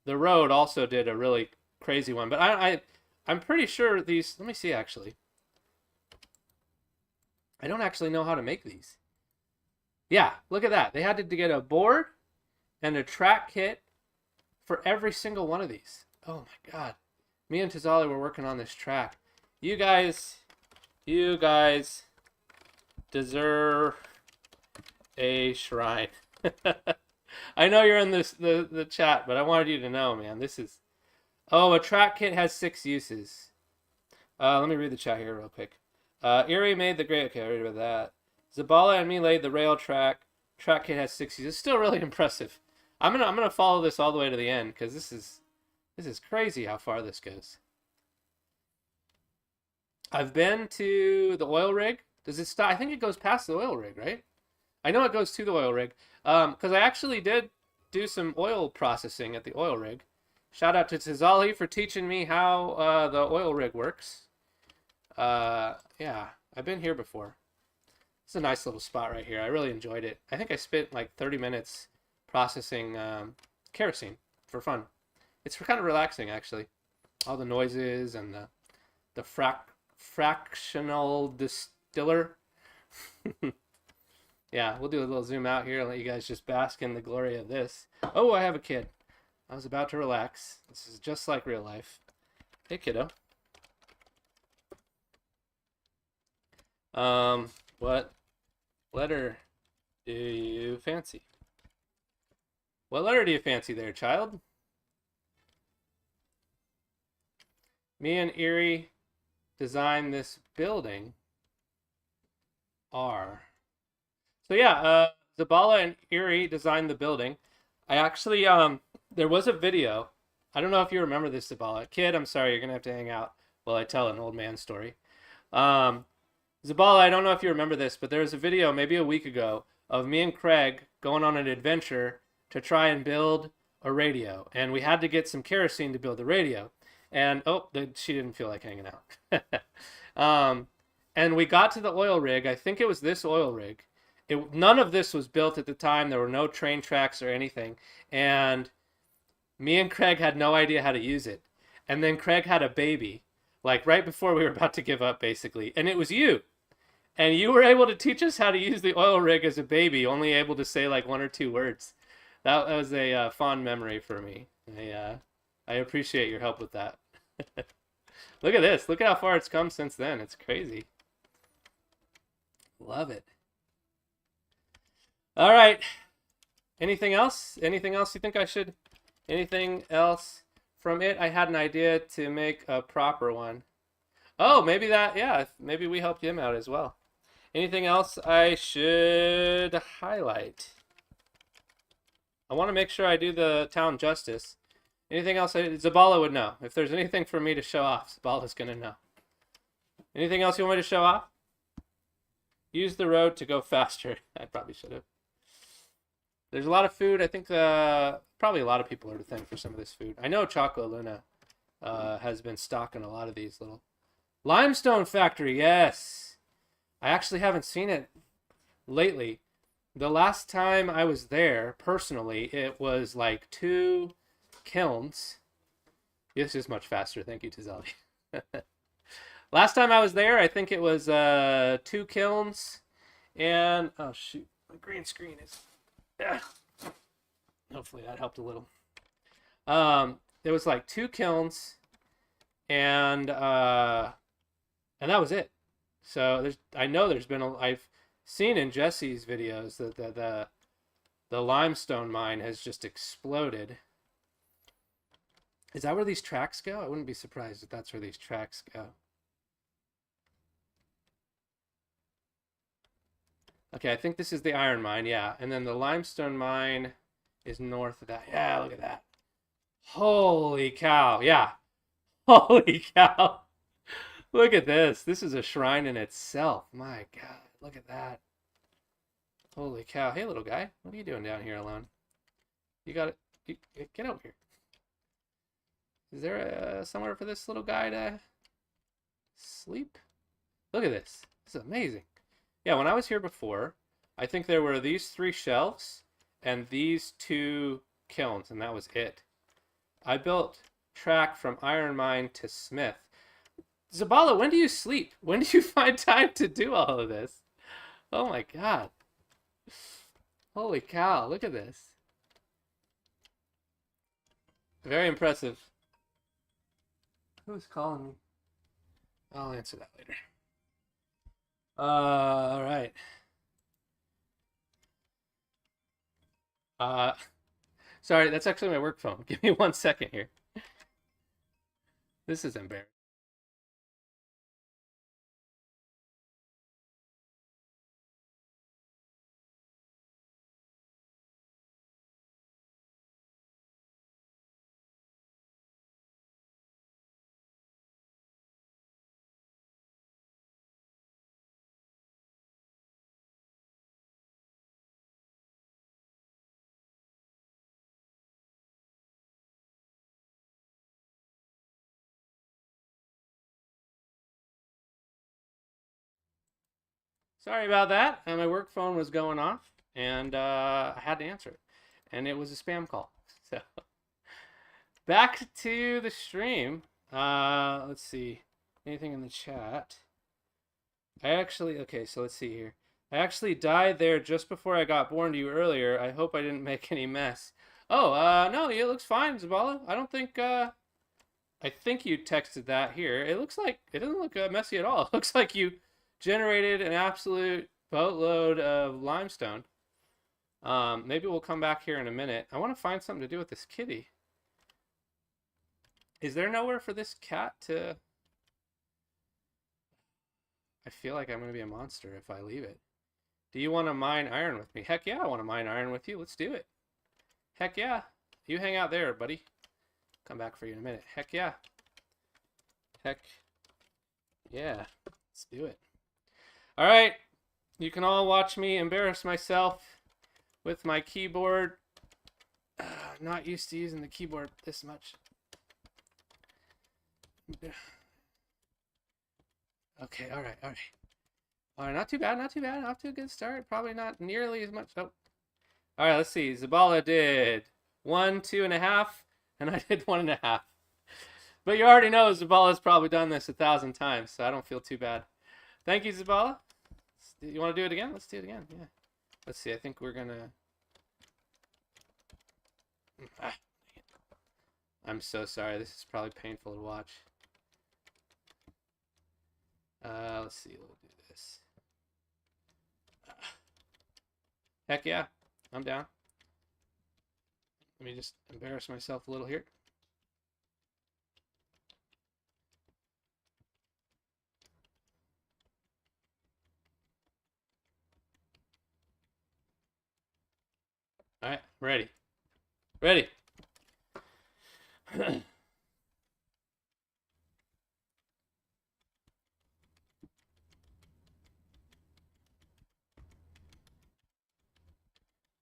A: road also did a really crazy one. But I'm pretty sure these... Let me see, actually. I don't actually know how to make these. Yeah, look at that. They had to get a board and a track kit for every single one of these. Oh my god. Me and Tizali were working on this track. You guys deserve a shrine. I know you're in the chat, but I wanted you to know, man. This is... Oh, a track kit has 6 uses. Let me read the chat here real quick. Erie made the great... Okay, I read about that. Zabala and me laid the rail track. Track kit has 6 uses. It's still really impressive. I'm gonna follow this all the way to the end, because this is crazy how far this goes. I've been to the oil rig. Does it stop? I think it goes past the oil rig, right? I know it goes to the oil rig. Because I actually did do some oil processing at the oil rig. Shout out to Tizali for teaching me how the oil rig works. Yeah, I've been here before. It's a nice little spot right here. I really enjoyed it. I think I spent like 30 minutes processing kerosene for fun. It's kind of relaxing, actually. All the noises and the fractional distiller. Yeah, we'll do a little zoom out here and let you guys just bask in the glory of this. Oh, I have a kid. I was about to relax. This is just like real life. Hey, kiddo. What letter do you fancy? What letter do you fancy there, child? Me and Erie designed this building. R. So yeah, Zabala and Erie designed the building. I actually, there was a video. I don't know if you remember this, Zabala. Kid, I'm sorry, you're gonna have to hang out while I tell an old man story. Zabala, I don't know if you remember this, but there was a video maybe a week ago of me and Craig going on an adventure to try and build a radio, and we had to get some kerosene to build the radio. And she didn't feel like hanging out. And we got to the oil rig. I think it was this oil rig. None of this was built at the time. There were no train tracks or anything. And me and Craig had no idea how to use it. And then Craig had a baby, like right before we were about to give up, basically. And it was you. And you were able to teach us how to use the oil rig as a baby, only able to say like 1 or 2 words. That was a fond memory for me. I appreciate your help with that. Look at this. Look at how far it's come since then. It's crazy. Love it. All right. Anything else? Anything else you think I should? Anything else from it? I had an idea to make a proper one. Oh, maybe that, yeah, maybe we helped him out as well. Anything else I should highlight? I want to make sure I do the town justice. Anything else? Zabala would know. If there's anything for me to show off, Zabala's going to know. Anything else you want me to show off? Use the road to go faster. I probably should have. There's a lot of food. I think probably a lot of people are to thank for some of this food. I know Choco Luna has been stocking a lot of these little... Limestone Factory, yes! I actually haven't seen it lately. The last time I was there, personally, it was like 2 kilns. This is much faster. Thank you, Tizali. Last time I was there, I think it was 2 kilns and... Oh, shoot. My green screen is... Yeah. Hopefully that helped a little. There was like 2 kilns and that was it. So I know there's been I've seen in Jesse's videos that the limestone mine has just exploded. Is that where these tracks go? I wouldn't be surprised if that's where these tracks go. Okay, I think this is the iron mine, yeah. And then the limestone mine is north of that. Yeah, look at that. Holy cow, yeah. Holy cow. Look at this. This is a shrine in itself. My God, look at that. Holy cow. Hey, little guy. What are you doing down here alone? You got it. Get over here. Is there somewhere for this little guy to sleep? Look at this. This is amazing. Yeah, when I was here before, I think there were these 3 shelves and these 2 kilns, and that was it. I built track from iron mine to smith. Zabala, when do you sleep? When do you find time to do all of this? Oh my God. Holy cow, look at this. Very impressive. Who's calling me? I'll answer that later. All right. Sorry, that's actually my work phone. Give me 1 second here. This is embarrassing. Sorry about that. My work phone was going off, and I had to answer it. And it was a spam call. So, back to the stream. Let's see. Anything in the chat? Okay, so let's see here. I actually died there just before I got born to you earlier. I hope I didn't make any mess. Oh, no, it looks fine, Zabala. I don't think, I think you texted that here. It looks like, it doesn't look messy at all. It looks like you generated an absolute boatload of limestone. Maybe we'll come back here in a minute. I want to find something to do with this kitty. Is there nowhere for this cat to... I feel like I'm going to be a monster if I leave it. Do you want to mine iron with me? Heck yeah, I want to mine iron with you. Let's do it. Heck yeah. You hang out there, buddy. Come back for you in a minute. Heck yeah. Heck yeah. Let's do it. All right. You can all watch me embarrass myself with my keyboard. Not used to using the keyboard this much. Okay, all right. All right, not too bad, not too bad. Off to a good start. Probably not nearly as much. Oh. All right, let's see. Zabala did 1, 2.5, and I did 1.5. But you already know Zabala's probably done this 1,000 times, so I don't feel too bad. Thank you, Zabala. You want to do it again? Let's do it again. Yeah. Let's see. I think we're gonna. I'm so sorry. This is probably painful to watch. Let's see. We'll do this. Heck yeah. I'm down. Let me just embarrass myself a little here. All right, ready. Ready.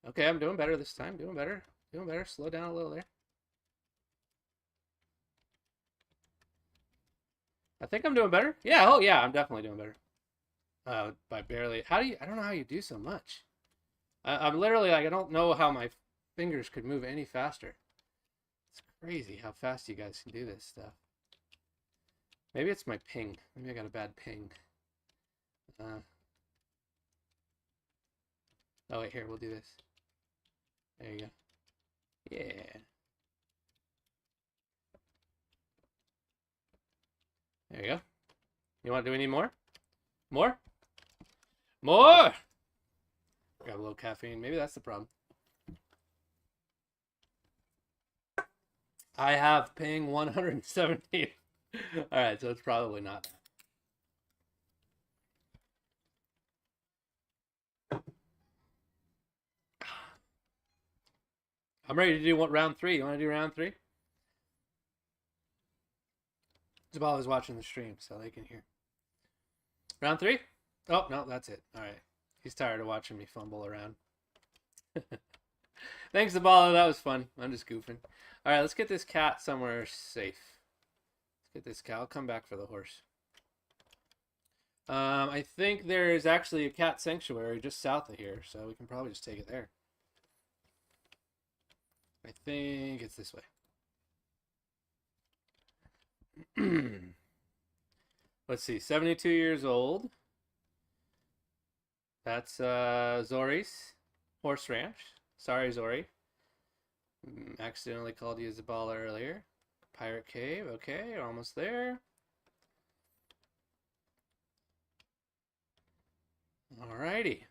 A: Okay, I'm doing better this time. Doing better. Doing better. Slow down a little there. I think I'm doing better. Yeah, oh yeah, I'm definitely doing better. By barely. How do you, I don't know how you do so much. I'm literally like, I don't know how my fingers could move any faster. It's crazy how fast you guys can do this stuff. Maybe it's my ping. Maybe I got a bad ping. Oh wait, here, we'll do this. There you go. Yeah. There you go. You want, do we need more? More? More! Grab a little caffeine. Maybe that's the problem. I have ping 117. Alright, so it's probably not that. I'm ready to do round 3. You want to do round 3? Zabala's watching the stream, so they can hear. Round 3? Oh, no, that's it. All right. He's tired of watching me fumble around. Thanks, Zabala. That was fun. I'm just goofing. All right, let's get this cat somewhere safe. Let's get this cat. I'll come back for the horse. I think there's actually a cat sanctuary just south of here, so we can probably just take it there. I think it's this way. Let's see, 72 years old. That's Zori's horse ranch. Sorry, Zori. Accidentally called you Zabala earlier. Pirate cave. Okay, almost there. Alrighty.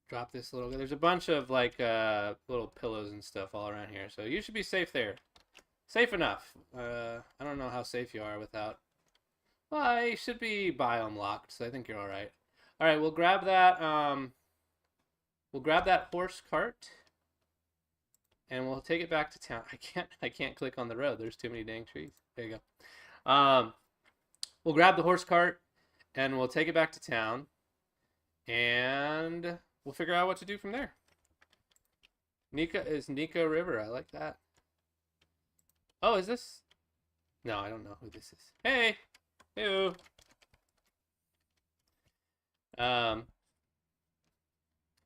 A: Drop this little... There's a bunch of, like, little pillows and stuff all around here. So you should be safe there. Safe enough. I don't know how safe you are without... Well, you should be biome locked, so I think you're alright. Alright, we'll grab that, horse cart. And we'll take it back to town. I can't click on the road. There's too many dang trees. There you go. We'll grab the horse cart, and we'll take it back to town. And... we'll figure out what to do from there. Nika is Nika River. I like that. Oh, is this? No, I don't know who this is. Hey! Hello!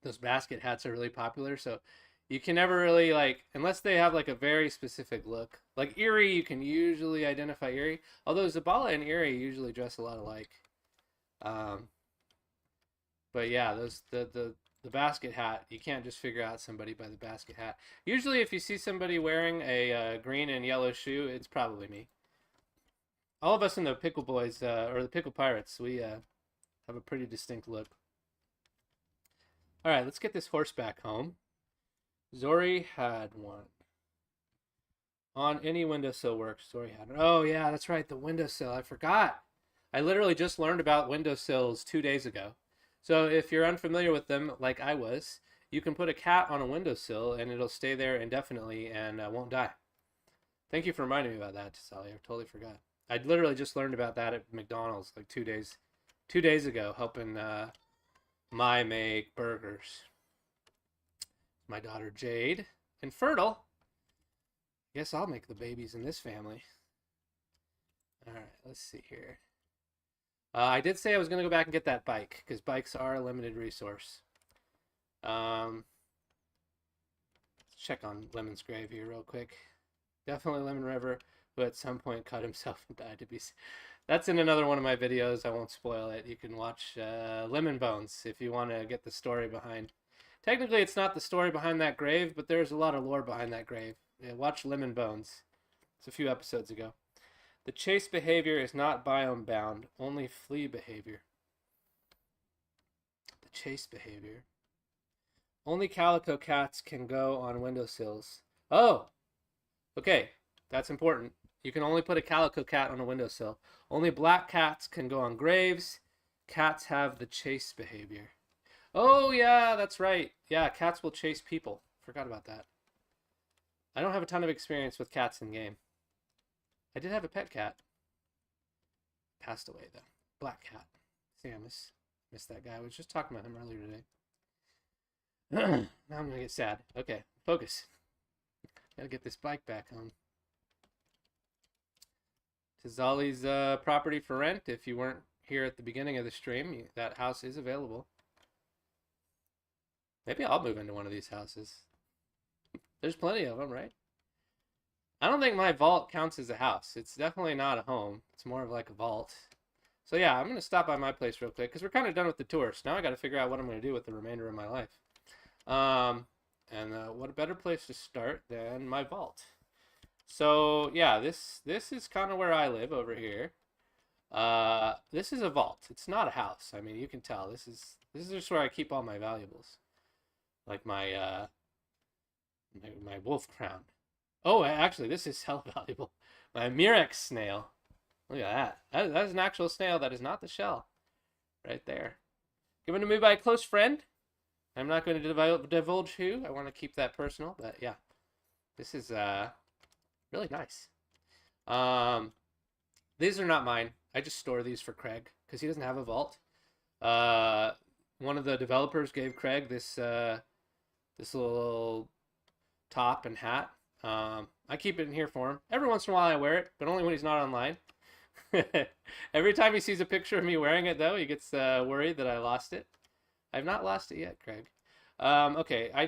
A: Those basket hats are really popular, so you can never really, like, unless they have, like, a very specific look. Like, Erie, you can usually identify Erie. Although Zabala and Erie usually dress a lot alike. But yeah, the basket hat, you can't just figure out somebody by the basket hat. Usually if you see somebody wearing a green and yellow shoe, it's probably me. All of us in the Pickle Boys, or the Pickle Pirates, we have a pretty distinct look. All right, let's get this horse back home. Zori had one. On any windowsill works. Zori had one. Oh, yeah, that's right, the windowsill. I forgot. I literally just learned about windowsills 2 days ago. So if you're unfamiliar with them, like I was, you can put a cat on a windowsill and it'll stay there indefinitely and won't die. Thank you for reminding me about that, Sally. I totally forgot. I literally just learned about that at McDonald's like 2 days ago, helping Mai make burgers. My daughter Jade, infertile. Guess I'll make the babies in this family. All right, let's see here. I did say I was going to go back and get that bike, because bikes are a limited resource. Let's check on Lemon's grave here real quick. Definitely Lemon River, who at some point cut himself and died to be... That's in another one of my videos. I won't spoil it. You can watch Lemon Bones if you want to get the story behind. Technically, it's not the story behind that grave, but there's a lot of lore behind that grave. Yeah, watch Lemon Bones. It's a few episodes ago. The chase behavior is not biome bound, only flea behavior. The chase behavior. Only calico cats can go on windowsills. Oh! Okay, that's important. You can only put a calico cat on a windowsill. Only black cats can go on graves. Cats have the chase behavior. Oh, yeah, that's right. Yeah, cats will chase people. Forgot about that. I don't have a ton of experience with cats in game. I did have a pet cat. Passed away, though. Black cat. Samus. Missed that guy. I was just talking about him earlier today. Now I'm going to get sad. Okay, focus. Gotta get this bike back home. Tizali's property for rent. If you weren't here at the beginning of the stream, that house is available. Maybe I'll move into one of these houses. There's plenty of them, right? I don't think my vault counts as a house. It's definitely not a home. It's more of like a vault. So yeah, I'm going to stop by my place real quick because we're kind of done with the tour. So now I got to figure out what I'm going to do with the remainder of my life. What a better place to start than my vault. So yeah, this is kind of where I live over here. This is a vault. It's not a house. I mean, you can tell. This is just where I keep all my valuables. Like my wolf crown. Oh, actually, this is hell valuable. My Murex snail. Look at that. That is an actual snail. That is not the shell. Right there. Given to me by a close friend. I'm not going to divulge who. I want to keep that personal. But yeah, this is really nice. These are not mine. I just store these for Craig because he doesn't have a vault. One of the developers gave Craig this little top and hat. I keep it in here for him. Every once in a while I wear it, but only when he's not online. Every time he sees a picture of me wearing it, though, he gets worried that I lost it. I've not lost it yet, Craig. Okay, I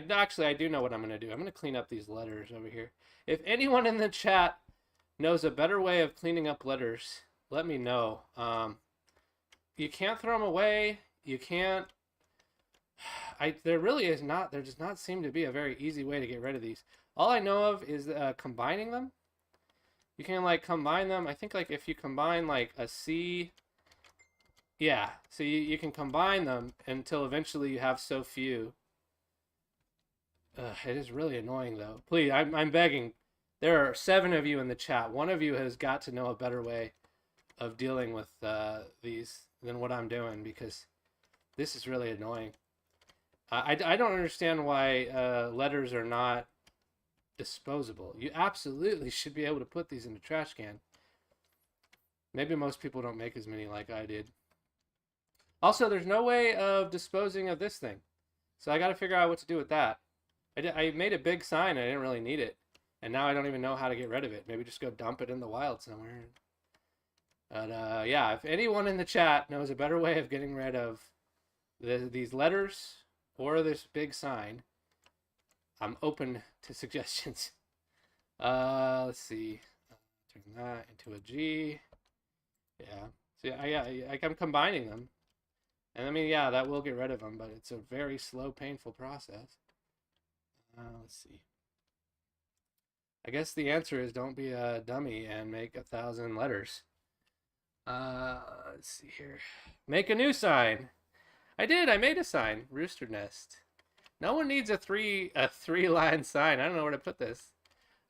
A: do know what I'm going to do. I'm going to clean up these letters over here. If anyone in the chat knows a better way of cleaning up letters, let me know. You can't throw them away. You can't... there does not seem to be a very easy way to get rid of these. All I know of is combining them. You can like combine them. I think like if you combine like a C, yeah. So you can combine them until eventually you have so few. It is really annoying though. Please, I'm begging. There are 7 of you in the chat. One of you has got to know a better way of dealing with these than what I'm doing because this is really annoying. I don't understand why letters are not disposable. You absolutely should be able to put these in a trash can. Maybe most people don't make as many like I did. Also, there's no way of disposing of this thing. So I got to figure out what to do with that. I made a big sign. I didn't really need it. And now I don't even know how to get rid of it. Maybe just go dump it in the wild somewhere. But yeah, if anyone in the chat knows a better way of getting rid of these letters or this big sign, I'm open to suggestions. Let's see. Turn that into a G. Yeah. See, I'm combining them. And I mean, yeah, that will get rid of them, but it's a very slow, painful process. Let's see. I guess the answer is don't be a dummy and make 1,000 letters. Let's see here. Make a new sign. I did. I made a sign. Rooster nest. No one needs a three-line sign. I don't know where to put this.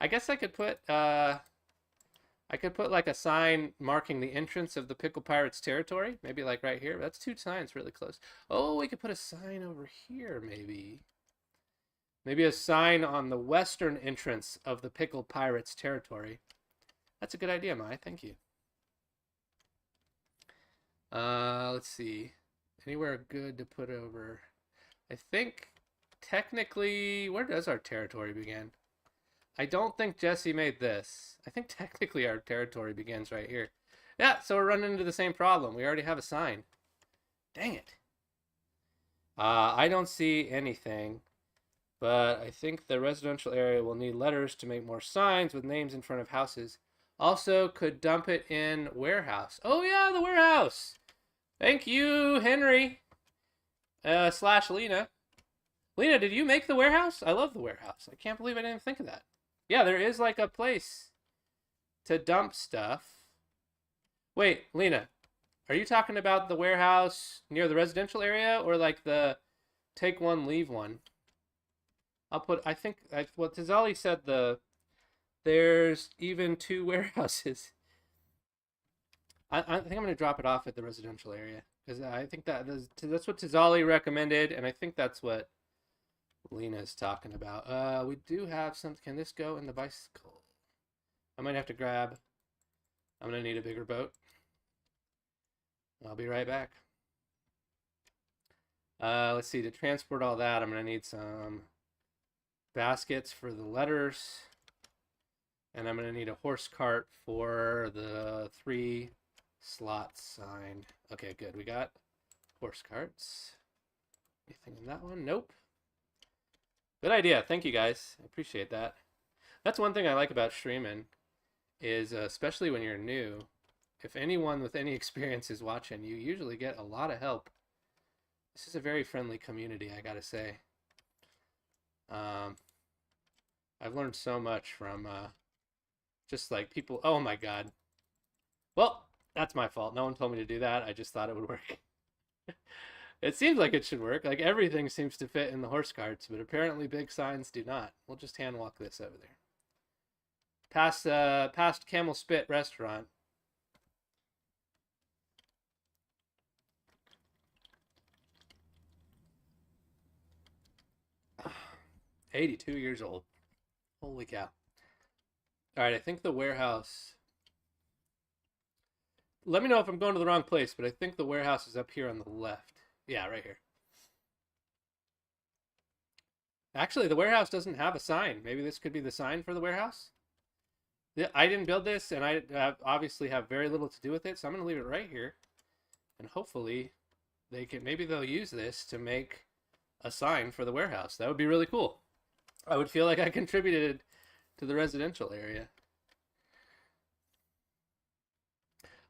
A: I guess I could put like a sign marking the entrance of the Pickle Pirates territory. Maybe like right here. That's 2 signs really close. Oh, we could put a sign over here maybe. Maybe a sign on the western entrance of the Pickle Pirates territory. That's a good idea, Mai. Thank you. Let's see. Anywhere good to put over? I think technically, where does our territory begin? I don't think Jesse made this. I think technically our territory begins right here. Yeah, so we're running into the same problem. We already have a sign. Dang it. I don't see anything, but I think the residential area will need letters to make more signs with names in front of houses. Also, could dump it in warehouse. Oh yeah, the warehouse. Thank you, Henry. / Lena. Lena, did you make the warehouse? I love the warehouse. I can't believe I didn't think of that. Yeah, there is like a place to dump stuff. Wait, Lena, are you talking about the warehouse near the residential area or like the take one, leave one? I think what Tizali said, there's even 2 warehouses. I think I'm going to drop it off at the residential area because I think that's what Tizali recommended, and I think that's what Lena's talking about. We do have something. Can this go in the bicycle? I might have to grab. I'm going to need a bigger boat. I'll be right back. Let's see. To transport all that, I'm going to need some baskets for the letters. And I'm going to need a horse cart for the 3 slots sign. Okay, good. We got horse carts. Anything in that one? Nope. Good idea. Thank you, guys. I appreciate that. That's one thing I like about streaming is, especially when you're new, if anyone with any experience is watching, you usually get a lot of help. This is a very friendly community, I gotta say. I've learned so much from just like people. Oh my god. Well, that's my fault. No one told me to do that. I just thought it would work. It seems like it should work. Like everything seems to fit in the horse carts, but apparently big signs do not. We'll just hand walk this over there. Past Camel Spit restaurant. $82 years old. Holy cow. All right, I think the warehouse. Let me know if I'm going to the wrong place, but I think the warehouse is up here on the left. Yeah, right here. Actually, the warehouse doesn't have a sign. Maybe this could be the sign for the warehouse. Yeah, I didn't build this, and I obviously have very little to do with it, so I'm going to leave it right here. And hopefully, maybe they'll use this to make a sign for the warehouse. That would be really cool. I would feel like I contributed to the residential area.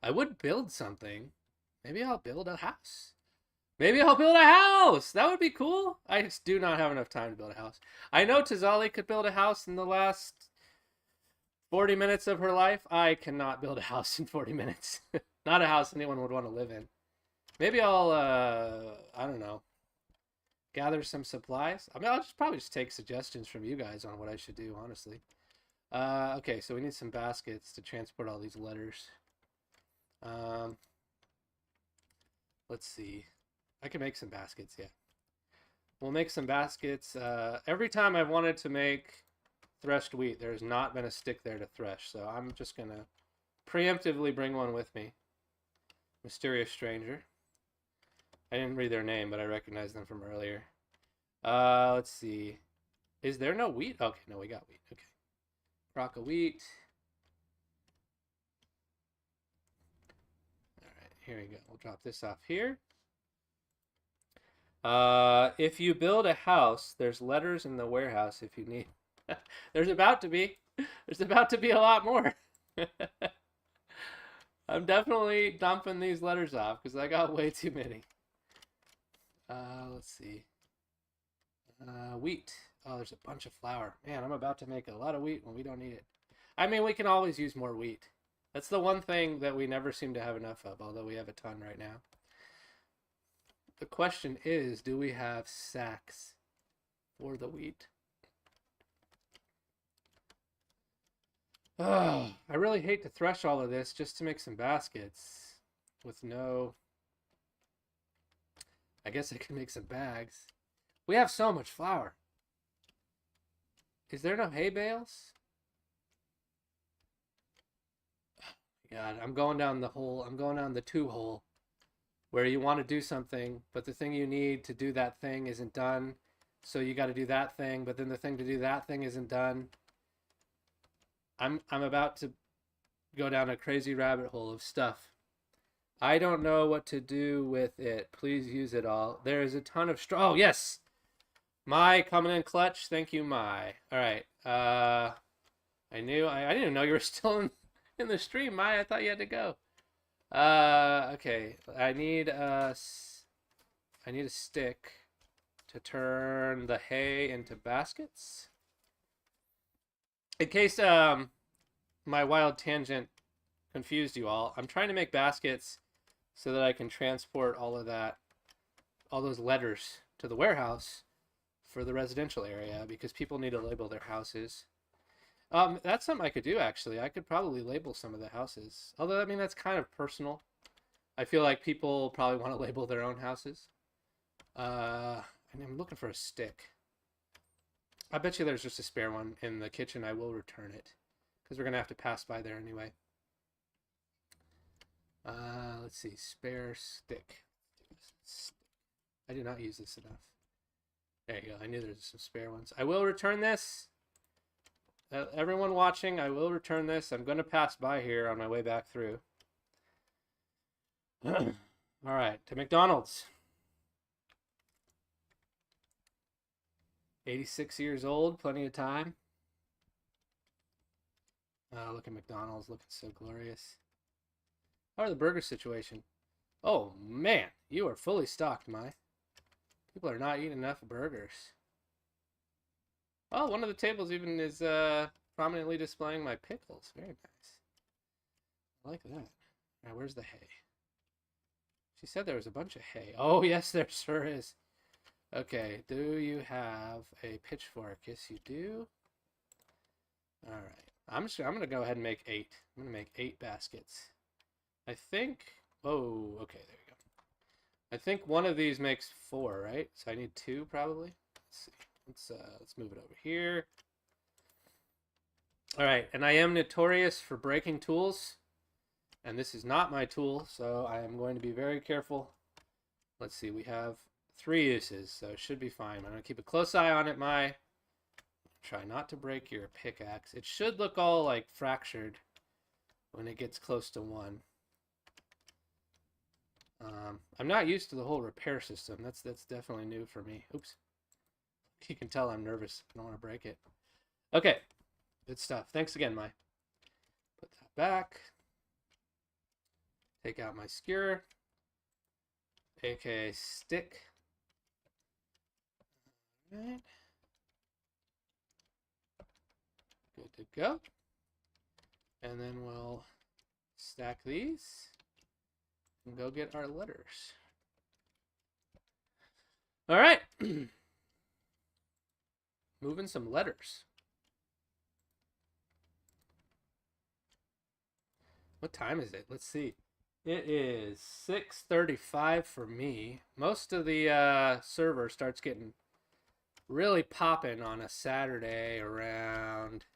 A: I would build something. Maybe I'll build a house. Maybe I'll build a house. That would be cool. I just do not have enough time to build a house. I know Tizali could build a house in the last 40 minutes of her life. I cannot build a house in 40 minutes. Not a house anyone would want to live in. Maybe I'll, I don't know, gather some supplies. I mean, I'll probably just take suggestions from you guys on what I should do, honestly. Okay, so we need some baskets to transport all these letters. Let's see. I can make some baskets, yeah. We'll make some baskets. Every time I've wanted to make threshed wheat, there's not been a stick there to thresh, so I'm just going to preemptively bring one with me. Mysterious stranger. I didn't read their name, but I recognize them from earlier. Let's see. Is there no wheat? Okay, no, we got wheat. Okay. Crock of wheat. All right, here we go. We'll drop this off here. If you build a house, there's letters in the warehouse if you need. There's about to be. There's about to be a lot more. I'm definitely dumping these letters off because I got way too many. Let's see. Wheat. Oh, there's a bunch of flour. Man, I'm about to make a lot of wheat when we don't need it. I mean, we can always use more wheat. That's the one thing that we never seem to have enough of, although we have a ton right now. The question is, do we have sacks for the wheat? Oh, I really hate to thresh all of this just to make some baskets with no... I guess I can make some bags. We have so much flour. Is there no hay bales? God, I'm going down the hole. I'm going down the two hole where you want to do something, but the thing you need to do that thing isn't done. So you got to do that thing, but then the thing to do that thing isn't done. I'm about to go down a crazy rabbit hole of stuff. I don't know what to do with it. Please use it all. There is a ton of straw. Oh, yes. My coming in clutch. Thank you, my. All right. I didn't even know you were still in the stream, my. I thought you had to go. Okay. I need a stick to turn the hay into baskets. In case my wild tangent confused you all, I'm trying to make baskets so that I can transport all those letters to the warehouse for the residential area, because people need to label their houses. That's something I could do, actually. I could probably label some of the houses. Although, I mean, that's kind of personal. I feel like people probably want to label their own houses. And I'm looking for a stick. I bet you there's just a spare one in the kitchen. I will return it, because we're going to have to pass by there anyway. Let's see. Spare stick. I did not use this enough. There you go. I knew there's some spare ones. I will return this. Everyone watching, I will return this. I'm going to pass by here on my way back through. All right. To McDonald's. 86 years old. Plenty of time. Look at McDonald's. Looking so glorious. How are the burger situation? Oh, man. You are fully stocked, my. People are not eating enough burgers. Oh, one of the tables even is prominently displaying my pickles. Very nice. I like that. All right, where's the hay? She said there was a bunch of hay. Oh, yes, there sure is. Okay, do you have a pitchfork? Yes, you do. All right. I'm going to go ahead and make 8. I'm going to make 8 baskets. I think... Oh, okay, there we go. I think one of these makes 4, right? So I need 2 probably. Let's see. Let's move it over here. All right, and I am notorious for breaking tools, and this is not my tool, so I am going to be very careful. Let's see, we have 3 uses, so it should be fine. I'm going to keep a close eye on it, my. Try not to break your pickaxe. It should look all like fractured when it gets close to 1. I'm not used to the whole repair system. That's definitely new for me. Oops. You can tell I'm nervous. I don't want to break it. Okay. Good stuff. Thanks again, Mai. Put that back. Take out my skewer, aka stick. All right. Good to go. And then we'll stack these and go get our letters. All right. Moving some letters. What time is it? Let's see. It is 6:35 for me. Most of the server starts getting really popping on a Saturday around,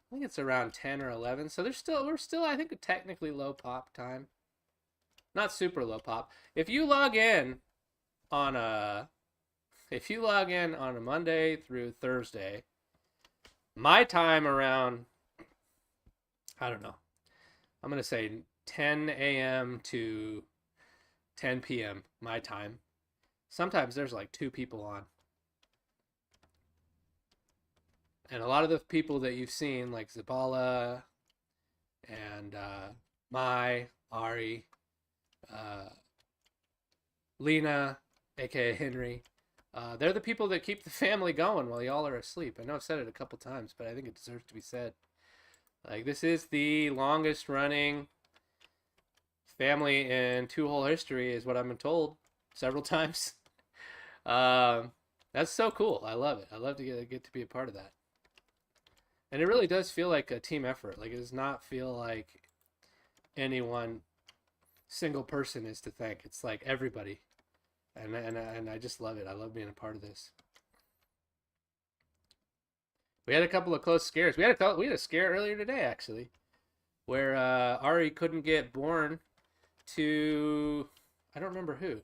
A: I think it's around 10 or 11. So we're still I think technically low pop time. Not super low pop. If you log in on a Monday through Thursday, my time around, I don't know, I'm going to say 10 a.m. to 10 p.m. my time. Sometimes there's like 2 people on. And a lot of the people that you've seen, like Zabala and Mai, Ari, Lena, aka Henry, they're the people that keep the family going while y'all are asleep. I know I've said it a couple times, but I think it deserves to be said. Like, this is the longest running family in two-hole history, is what I've been told several times. That's so cool. I love it. I love to get to be a part of that. And it really does feel like a team effort. Like, it does not feel like any one single person is to thank. It's like everybody. And I just love it. I love being a part of this. We had a couple of close scares. We had a scare earlier today, actually, where Ari couldn't get born to, I don't remember who.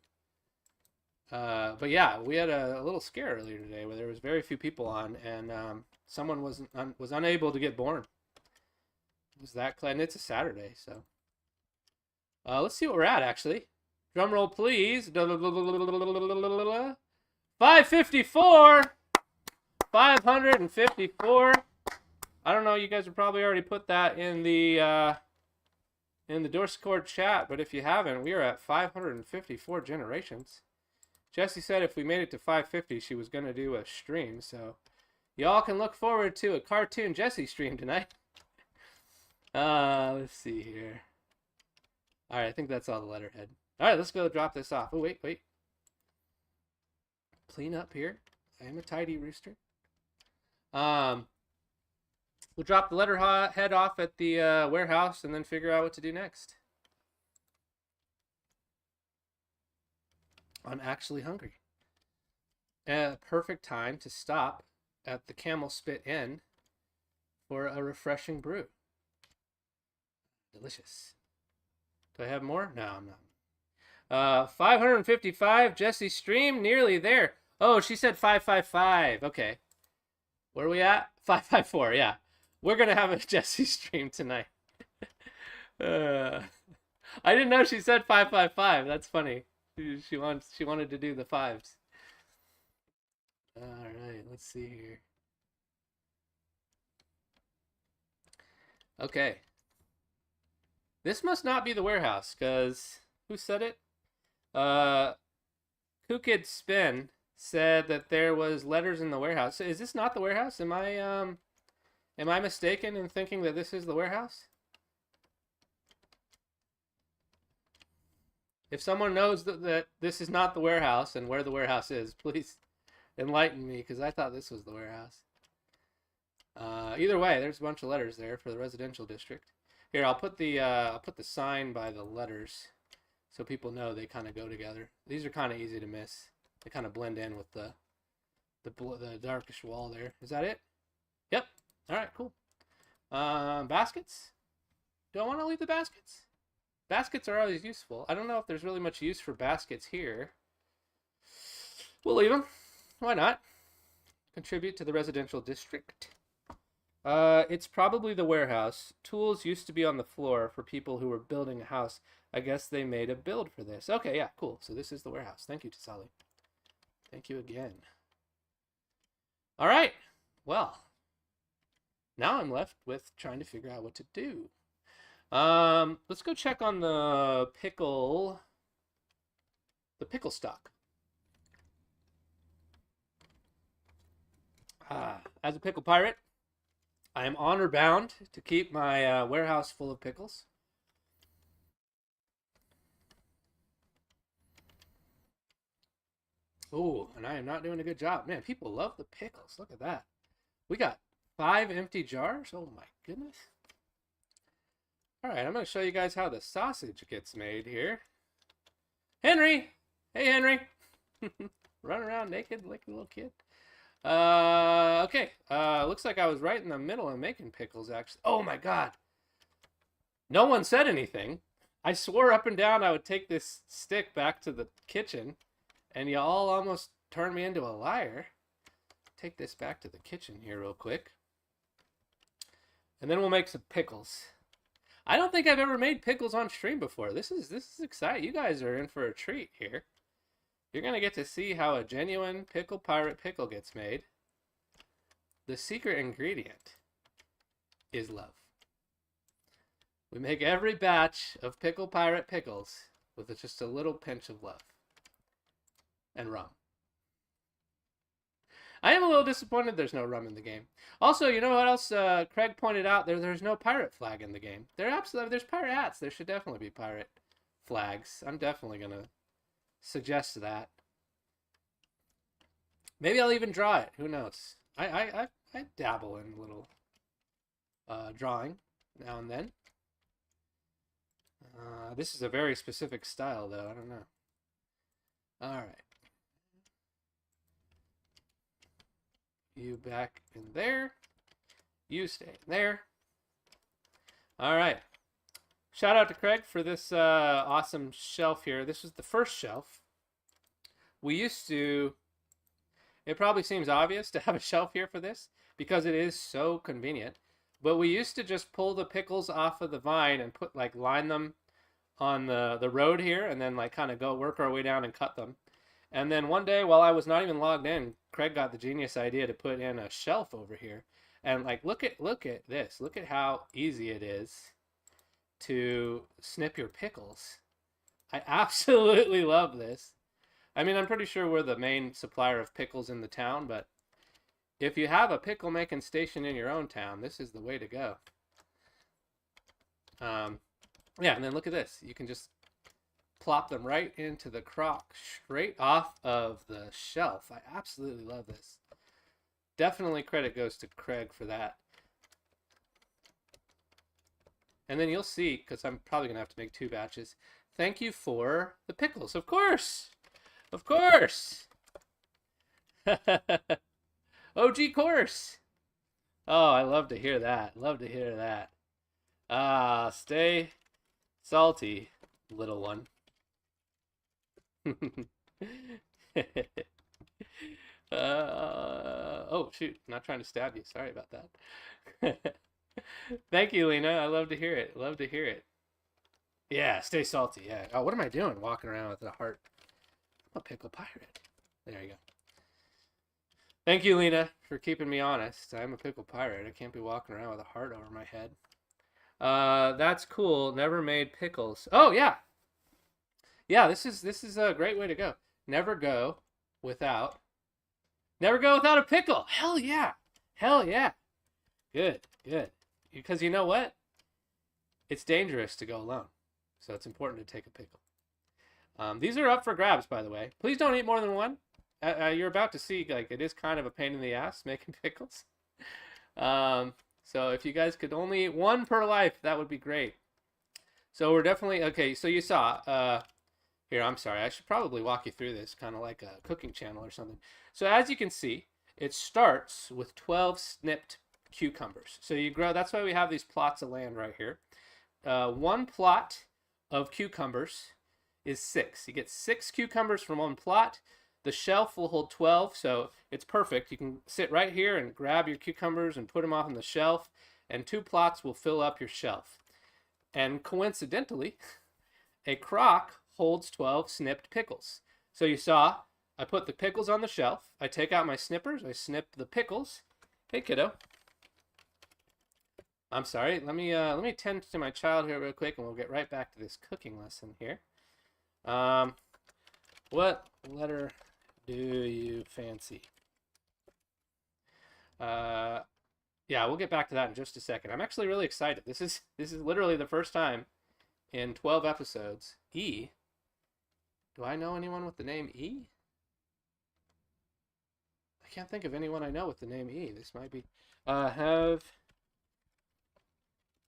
A: But yeah, we had a little scare earlier today where there was very few people on, and someone was unable to get born. It was that close, and it's a Saturday, so. Let's see what we're at, actually. Drum roll, please. 554. 554. I don't know. You guys have probably already put that in the Discord chat, but if you haven't, we are at 554 generations. Jessie said if we made it to 550, she was gonna do a stream, so y'all can look forward to a cartoon Jessie stream tonight. Let's see here. All right, I think that's all the letterhead. All right, let's go drop this off. Oh, wait. Clean up here. I am a tidy rooster. We'll drop the letterhead off at the warehouse and then figure out what to do next. I'm actually hungry. Perfect time to stop at the Camel Spit Inn for a refreshing brew. Delicious. Do I have more? No, I'm not. 555, Jessie stream, nearly there. Oh, she said 555. Okay. Where are we at? 554, yeah. We're going to have a Jessie stream tonight. I didn't know she said 555. That's funny. She wanted to do the fives. All right, let's see here. Okay. This must not be the warehouse, because who said it? Kookid Spin said that there was letters in the warehouse. Is this not the warehouse? Am I mistaken in thinking that this is the warehouse? If someone knows that this is not the warehouse and where the warehouse is, please enlighten me, because I thought this was the warehouse. Either way, there's a bunch of letters there for the residential district. Here, I'll put the sign by the letters so people know they kind of go together. These are kind of easy to miss. They kind of blend in with the darkish wall there. Is that it? Yep. All right, cool. Baskets? Do I want to leave the baskets? Baskets are always useful. I don't know if there's really much use for baskets here. We'll leave them. Why not? Contribute to the residential district. It's probably the warehouse. Tools used to be on the floor for people who were building a house. I guess they made a build for this. Okay, yeah, cool. So this is the warehouse. Thank you, Tasali. Thank you again. All right. Well, now I'm left with trying to figure out what to do. Let's go check on the pickle stock. As a pickle pirate, I am honor bound to keep my warehouse full of pickles. Oh, and I am not doing a good job. Man, people love the pickles. Look at that. We got 5 empty jars. Oh my goodness. All right, I'm going to show you guys how the sausage gets made here. Henry! Hey, Henry! Running around naked like a little kid. Okay. Looks like I was right in the middle of making pickles, actually. Oh my god. No one said anything. I swore up and down I would take this stick back to the kitchen, and you all almost turned me into a liar. Take this back to the kitchen here real quick. And then we'll make some pickles. I don't think I've ever made pickles on stream before. This is exciting. You guys are in for a treat here. You're going to get to see how a genuine pickle pirate pickle gets made. The secret ingredient is love. We make every batch of pickle pirate pickles with just a little pinch of love and rum. I am a little disappointed there's no rum in the game. Also, you know what else? Craig pointed out there's no pirate flag in the game. There's pirate hats. There should definitely be pirate flags. I'm definitely gonna suggest that. Maybe I'll even draw it. Who knows? I dabble in a little drawing now and then. This is a very specific style, though. I don't know. All right. You back in there. You stay in there. All right. Shout out to Craig for this awesome shelf here. This was the first shelf. We used to... It probably seems obvious to have a shelf here for this because it is so convenient. But we used to just pull the pickles off of the vine and put line them on the road here and then kind of go work our way down and cut them. And then one day while I was not even logged in, Craig got the genius idea to put in a shelf over here. And look at this. Look at how easy it is to snip your pickles. I absolutely love this. I mean, I'm pretty sure we're the main supplier of pickles in the town, but if you have a pickle making station in your own town, this is the way to go. Yeah, and then look at this. You can just plop them right into the crock straight off of the shelf. I absolutely love this. Definitely credit goes to Craig for that. And then you'll see, because I'm probably going to have to make 2 batches. Thank you for the pickles. Of course. Of course. OG course. Oh, I love to hear that. Love to hear that. Stay salty, little one. Oh, shoot. Not trying to stab you. Sorry about that. Thank you, Lena. I love to hear it. Love to hear it. Yeah, stay salty. Yeah. Oh, what am I doing walking around with a heart? I'm a pickle pirate. There you go. Thank you, Lena, for keeping me honest. I'm a pickle pirate. I can't be walking around with a heart over my head. That's cool. Never made pickles. Oh, yeah. Yeah, this is a great way to go. Never go without a pickle. Hell yeah. Hell yeah. Good, good. Because you know what? It's dangerous to go alone. So it's important to take a pickle. These are up for grabs, by the way. Please don't eat more than one. You're about to see, it is kind of a pain in the ass making pickles. So if you guys could only eat 1 per life, that would be great. So we're definitely, okay, so you saw, here, I'm sorry, I should probably walk you through this, kind of like a cooking channel or something. So as you can see, it starts with 12 snipped cucumbers. So you grow, that's why we have these plots of land right here. 1 plot of cucumbers is 6. You get 6 cucumbers from 1 plot. The shelf will hold 12, so it's perfect. You can sit right here and grab your cucumbers and put them off on the shelf, and 2 plots will fill up your shelf. And coincidentally, a crock holds 12 snipped pickles. So you saw, I put the pickles on the shelf. I take out my snippers. I snip the pickles. Hey, kiddo. I'm sorry. Let me tend to my child here real quick, and we'll get right back to this cooking lesson here. What letter do you fancy? Yeah, we'll get back to that in just a second. I'm actually really excited. This is literally the first time in 12 episodes. E. Do I know anyone with the name E? I can't think of anyone I know with the name E. This might be. Have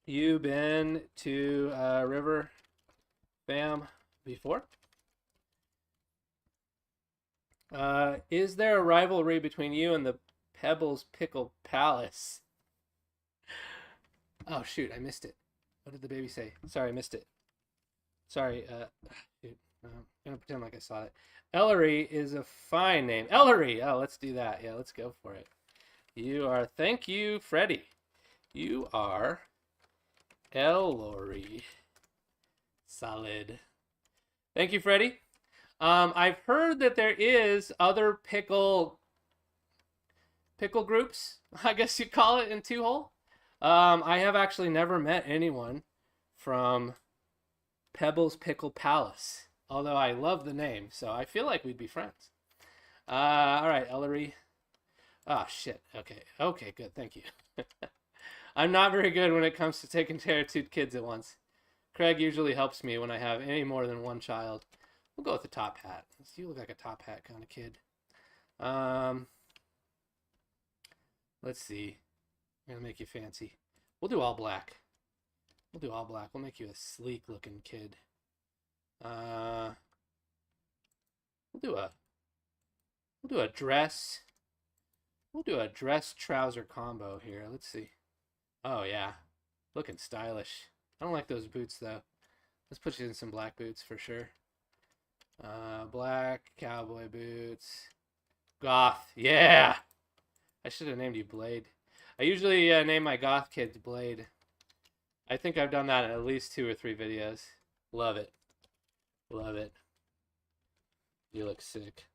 A: you been to River Bam before? Is there a rivalry between you and the Pebbles Pickle Palace? Oh, shoot, I missed it. What did the baby say? Sorry, I missed it. Sorry, shoot. I'm gonna pretend like I saw it. Ellery is a fine name. Ellery! Oh, let's do that. Yeah, let's go for it. You are, thank you, Freddie. You are Ellery. Solid. Thank you, Freddie. I've heard that there is other pickle groups, I guess you call it, in Two-Hole. I have actually never met anyone from Pebbles Pickle Palace, although I love the name, so I feel like we'd be friends. All right, Ellery. Oh, shit. Okay. Okay, good. Thank you. I'm not very good when it comes to taking care of two kids at once. Craig usually helps me when I have any more than one child. We'll go with the top hat. You look like a top hat kind of kid. Let's see. I'm going to make you fancy. We'll do all black. We'll do all black. We'll make you a sleek looking kid. We'll do a dress. We'll do a dress trouser combo here. Let's see. Oh yeah, looking stylish. I don't like those boots though. Let's put you in some black boots for sure. Black cowboy boots. Goth. Yeah. I should have named you Blade. I usually name my goth kids Blade. I think I've done that in at least 2 or 3 videos. Love it. Love it. You look sick.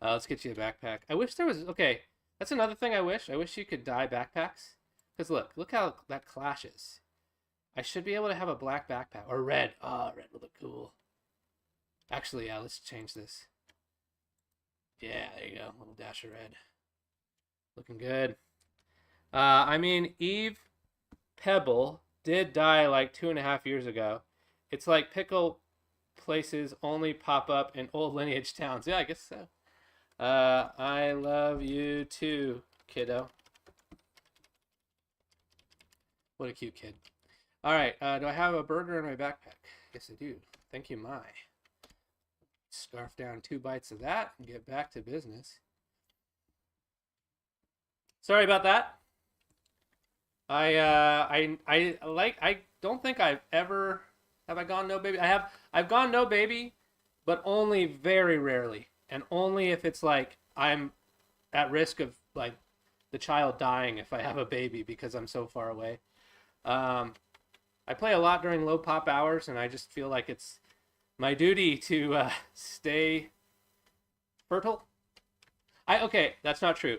A: Let's get you a backpack. I wish there was... Okay, that's another thing I wish. I wish you could dye backpacks. Because look how that clashes. I should be able to have a black backpack. Or red. Oh, red would look cool. Actually, yeah, let's change this. Yeah, there you go. A little dash of red. Looking good. I mean, Eve Pebble did die like 2.5 years ago. It's like Pickle places only pop up in old lineage towns. Yeah, I guess so. I love you too, kiddo. What a cute kid. All right, do I have a burger in my backpack? Yes, I do. Thank you, my. Scarf down 2 bites of that and get back to business. Sorry about that. I don't think I've ever... Have I gone no baby? I've gone no baby, but only very rarely. And only if it's like I'm at risk of like the child dying if I have a baby because I'm so far away. I play a lot during low pop hours, and I just feel like it's my duty to stay fertile. Okay, that's not true.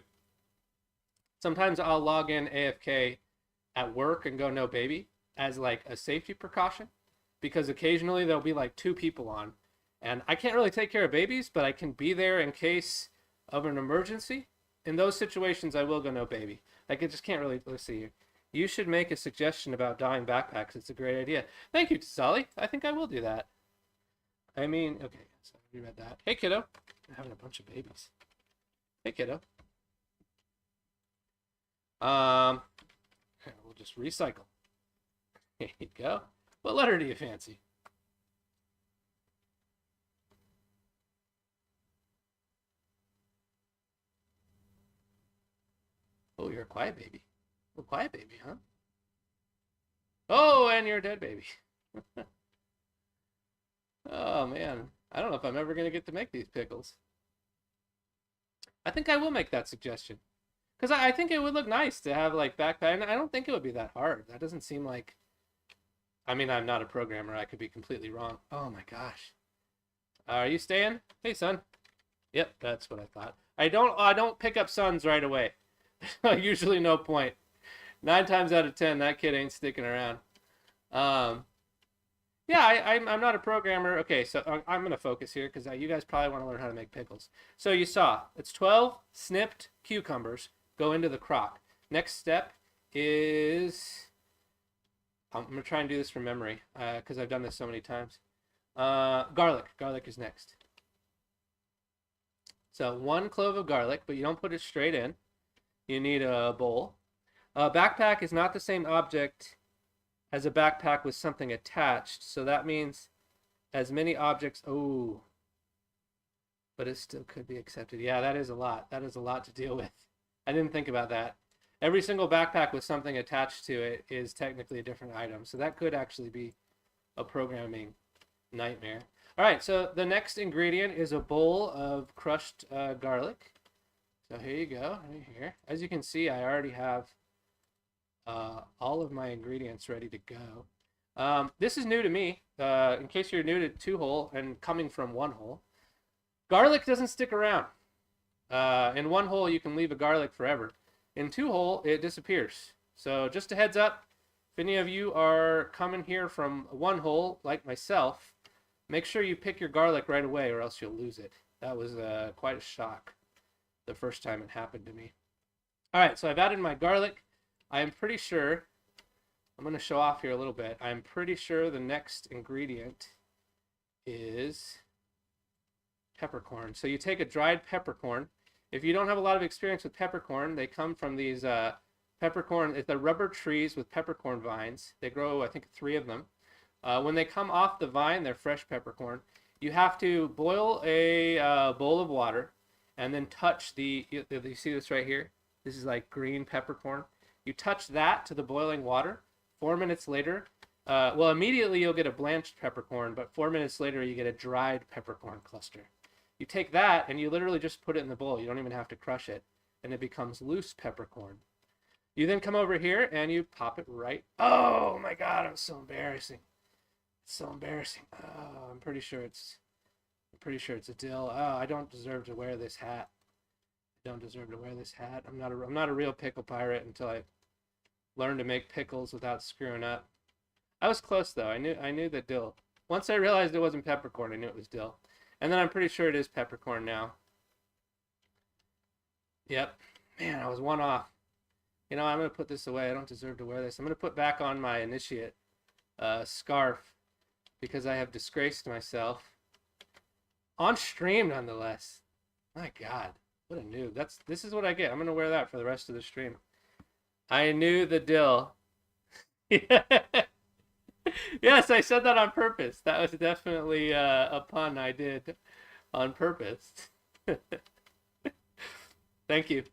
A: Sometimes I'll log in AFK at work and go no baby as like a safety precaution, because occasionally there'll be like 2 people on, and I can't really take care of babies, but I can be there in case of an emergency. In those situations, I will go no baby. Like, I just can't really... Let's see here. You should make a suggestion about dyeing backpacks. It's a great idea. Thank you, Sally. I think I will do that. I mean, okay, so we read that. Hey, kiddo. I'm having a bunch of babies. Hey, kiddo. We'll just recycle. There you go. What letter do you fancy? Oh, you're a quiet baby. A quiet baby, huh? Oh, and you're a dead baby. Oh, man. I don't know if I'm ever going to get to make these pickles. I think I will make that suggestion. Because I think it would look nice to have, like, backpack. And I don't think it would be that hard. That doesn't seem like... I mean, I'm not a programmer. I could be completely wrong. Oh, my gosh. Are you staying? Hey, son. Yep, that's what I thought. I don't pick up sons right away. Usually no point. 9 times out of 10, that kid ain't sticking around. Yeah, I'm not a programmer. Okay, so I'm going to focus here because you guys probably want to learn how to make pickles. So you saw, it's 12 snipped cucumbers go into the crock. Next step is... I'm going to try and do this from memory because I've done this so many times. Garlic. Garlic is next. So 1 clove of garlic, but you don't put it straight in. You need a bowl. A backpack is not the same object as a backpack with something attached. So that means as many objects... Oh. But it still could be accepted. Yeah, that is a lot. That is a lot to deal with. I didn't think about that. Every single backpack with something attached to it is technically a different item. So that could actually be a programming nightmare. All right, so the next ingredient is a bowl of crushed garlic. So here you go, right here. As you can see, I already have all of my ingredients ready to go. This is new to me. In case you're new to 2-hole and coming from 1-hole, garlic doesn't stick around. In 1-hole, you can leave a garlic forever. In 2-hole, it disappears. So just a heads up, if any of you are coming here from 1-hole, like myself, make sure you pick your garlic right away or else you'll lose it. That was quite a shock. the first time it happened to me. All right, so I've added my garlic. I am pretty sure, I'm going to show off here a little bit. I'm pretty sure the next ingredient is peppercorn. So you take a dried peppercorn. If you don't have a lot of experience with peppercorn, they come from these peppercorn, it's the rubber trees with peppercorn vines. They grow, I think, 3 of them. When they come off the vine, they're fresh peppercorn. You have to boil a bowl of water and then touch you see this right here? This is like green peppercorn. You touch that to the boiling water. 4 minutes later, well, immediately you'll get a blanched peppercorn, but 4 minutes later you get a dried peppercorn cluster. You take that and you literally just put it in the bowl. You don't even have to crush it, and it becomes loose peppercorn. You then come over here and you pop it right. Oh my God, it was so embarrassing. It's so embarrassing. Oh, I'm pretty sure it's a dill. Oh, I don't deserve to wear this hat. I don't deserve to wear this hat. I'm not a real pickle pirate until I learn to make pickles without screwing up. I was close though. I knew the dill. Once I realized it wasn't peppercorn, I knew it was dill. And then I'm pretty sure it is peppercorn now. Yep. Man, I was 1 off. You know, I'm going to put this away. I don't deserve to wear this. I'm going to put back on my initiate scarf because I have disgraced myself. On stream, nonetheless. My God. What a noob. This is what I get. I'm going to wear that for the rest of the stream. I knew the dill. Yes, I said that on purpose. That was definitely a pun I did on purpose. Thank you.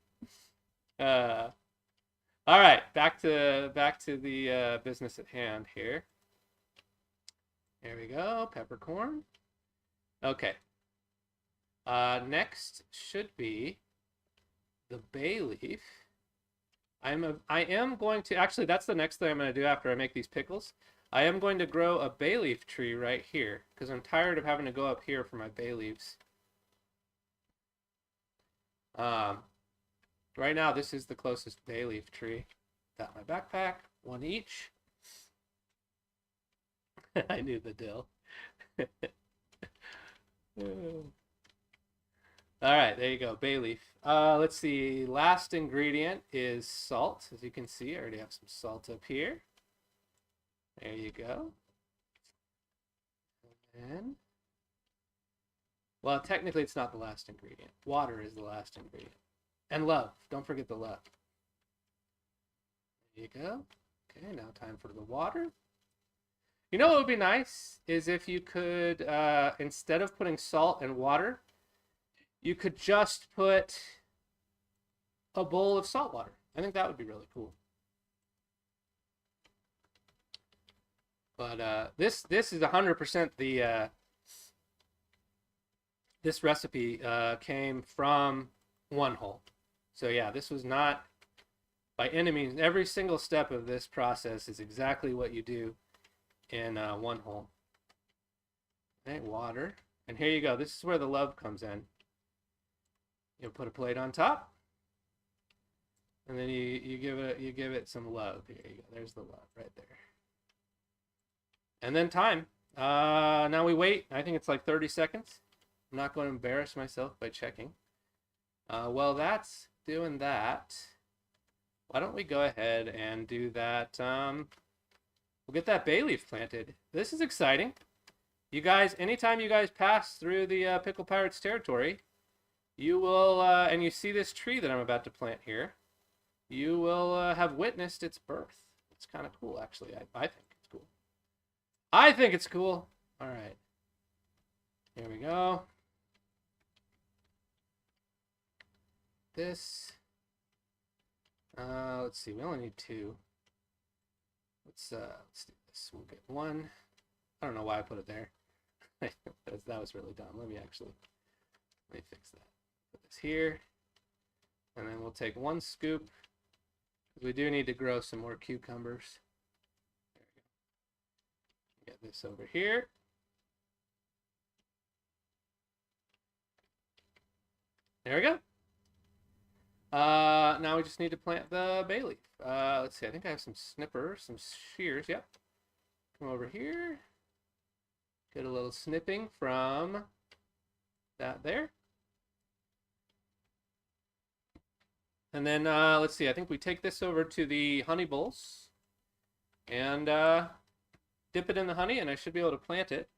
A: All right, back to the business at hand here. There we go, peppercorn. Okay. Next should be the bay leaf. I am going to, actually that's the next thing I'm going to do after I make these pickles. I am going to grow a bay leaf tree right here because I'm tired of having to go up here for my bay leaves. Right now this is the closest bay leaf tree. Got my backpack, 1 each. I knew the dill. All right, there you go, bay leaf. Let's see, last ingredient is salt. As you can see, I already have some salt up here. There you go. And, well, technically it's not the last ingredient. Water is the last ingredient. And love, don't forget the love. There you go. Okay, now time for the water. You know what would be nice is if you could, instead of putting salt and water, you could just put a bowl of salt water. I think that would be really cool. But this is 100% the this recipe came from OHOL. So yeah, this was not by any means. Every single step of this process is exactly what you do in OHOL. Okay, water, and here you go. This is where the love comes in. You'll put a plate on top, and then you give it some love. Here you go. There's the love right there. And then time. Now we wait. I think it's like 30 seconds. I'm not going to embarrass myself by checking. Well, that's doing that. Why don't we go ahead and do that? We'll get that bay leaf planted. This is exciting. You guys, anytime you guys pass through the Pickle Pirates territory, you will, and you see this tree that I'm about to plant here, you will have witnessed its birth. It's kind of cool, actually. I think it's cool. I think it's cool. All right. Here we go. This. Let's see. We only need 2. Let's do this. We'll get 1. I don't know why I put it there. That was really dumb. Let me fix that. Put this here, and then we'll take 1 scoop. We do need to grow some more cucumbers. There we go. Get this over here. There we go. Now we just need to plant the bay leaf. Let's see. I think I have some snippers, some shears. Yep. Come over here. Get a little snipping from that there. And then, let's see, I think we take this over to the honey bowls and dip it in the honey, and I should be able to plant it.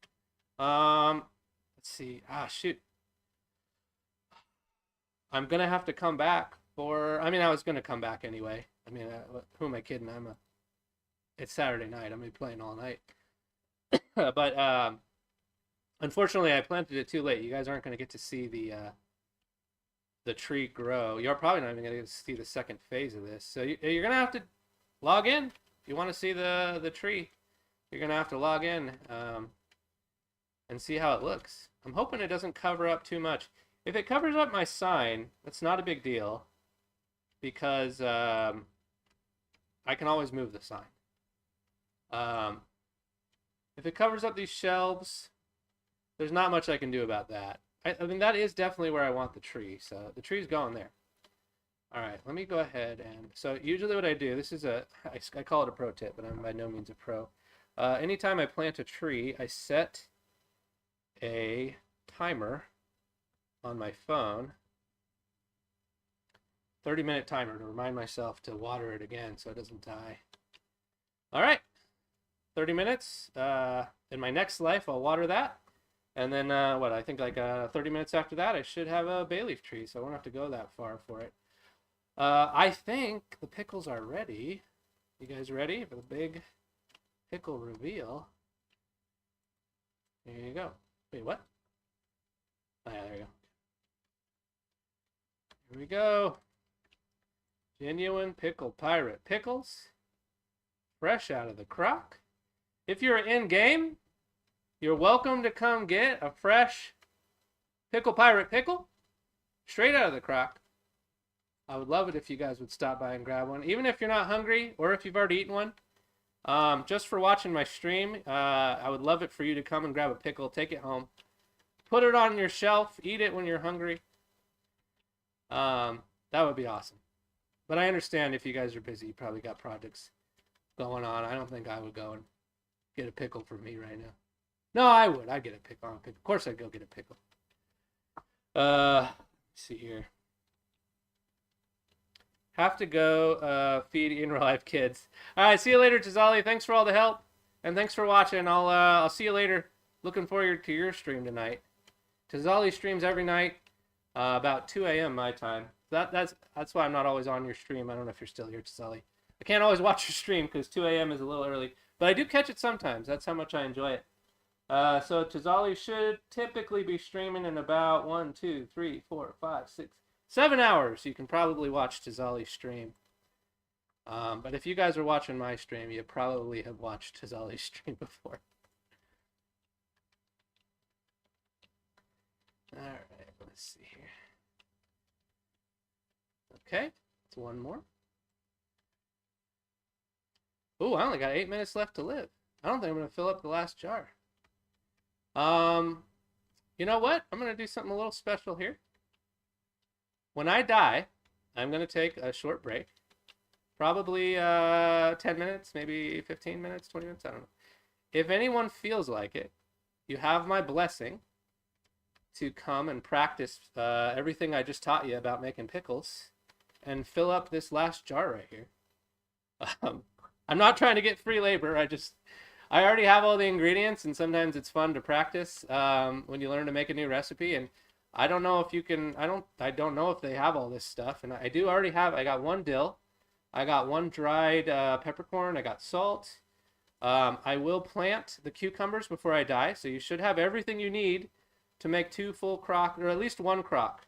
A: Let's see. Ah, shoot. I'm going to have to come back for, I mean, I was going to come back anyway. I mean, who am I kidding? It's Saturday night. I'm going to be playing all night. But unfortunately, I planted it too late. You guys aren't going to get to see the tree grow. You're probably not even going to get to see the second phase of this. So you're going to have to log in. If you want to see the tree, you're going to have to log in and see how it looks. I'm hoping it doesn't cover up too much. If it covers up my sign, that's not a big deal because I can always move the sign. If it covers up these shelves, there's not much I can do about that. I mean, that is definitely where I want the tree, so the tree's going there. All right, let me go ahead and, so usually what I do, this is I call it a pro tip, but I'm by no means a pro. Anytime I plant a tree, I set a timer on my phone, 30-minute timer to remind myself to water it again so it doesn't die. All right, 30 minutes. In my next life, I'll water that. And then, I think like 30 minutes after that, I should have a bay leaf tree, so I won't have to go that far for it. I think the pickles are ready. You guys ready for the big pickle reveal? There you go. Wait, what? Oh, yeah, there you go. Here we go. Genuine Pickle Pirate pickles. Fresh out of the crock. If you're in game, you're welcome to come get a fresh Pickle Pirate pickle straight out of the crock. I would love it if you guys would stop by and grab one, even if you're not hungry or if you've already eaten one. Just for watching my stream, I would love it for you to come and grab a pickle, take it home, put it on your shelf, eat it when you're hungry. That would be awesome. But I understand if you guys are busy, you probably got projects going on. I don't think I would go and get a pickle for me right now. No, I would. I'd get a pickle. Of course I'd go get a pickle. Let's see here. Have to go feed in real life kids. All right, see you later, Tazali. Thanks for all the help, and thanks for watching. I'll see you later. Looking forward to your stream tonight. Tazali streams every night about 2 a.m. my time. That's why I'm not always on your stream. I don't know if you're still here, Tazali. I can't always watch your stream because 2 a.m. is a little early, but I do catch it sometimes. That's how much I enjoy it. So Tazali should typically be streaming in about 1, 2, 3, 4, 5, 6, 7 hours. You can probably watch Tazali's stream. But if you guys are watching my stream, you probably have watched Tazali's stream before. All right, let's see here. Okay, it's one more. Ooh, I only got 8 minutes left to live. I don't think I'm going to fill up the last jar. You know what? I'm going to do something a little special here. When I die, I'm going to take a short break. Probably 10 minutes, maybe 15 minutes, 20 minutes, I don't know. If anyone feels like it, you have my blessing to come and practice everything I just taught you about making pickles and fill up this last jar right here. I'm not trying to get free labor. I already have all the ingredients, and sometimes it's fun to practice when you learn to make a new recipe. And I don't know if you can. I don't know if they have all this stuff. And I do already have. I got 1 dill. I got 1 dried peppercorn. I got salt. I will plant the cucumbers before I die, so you should have everything you need to make 2 full crock, or at least 1 crock.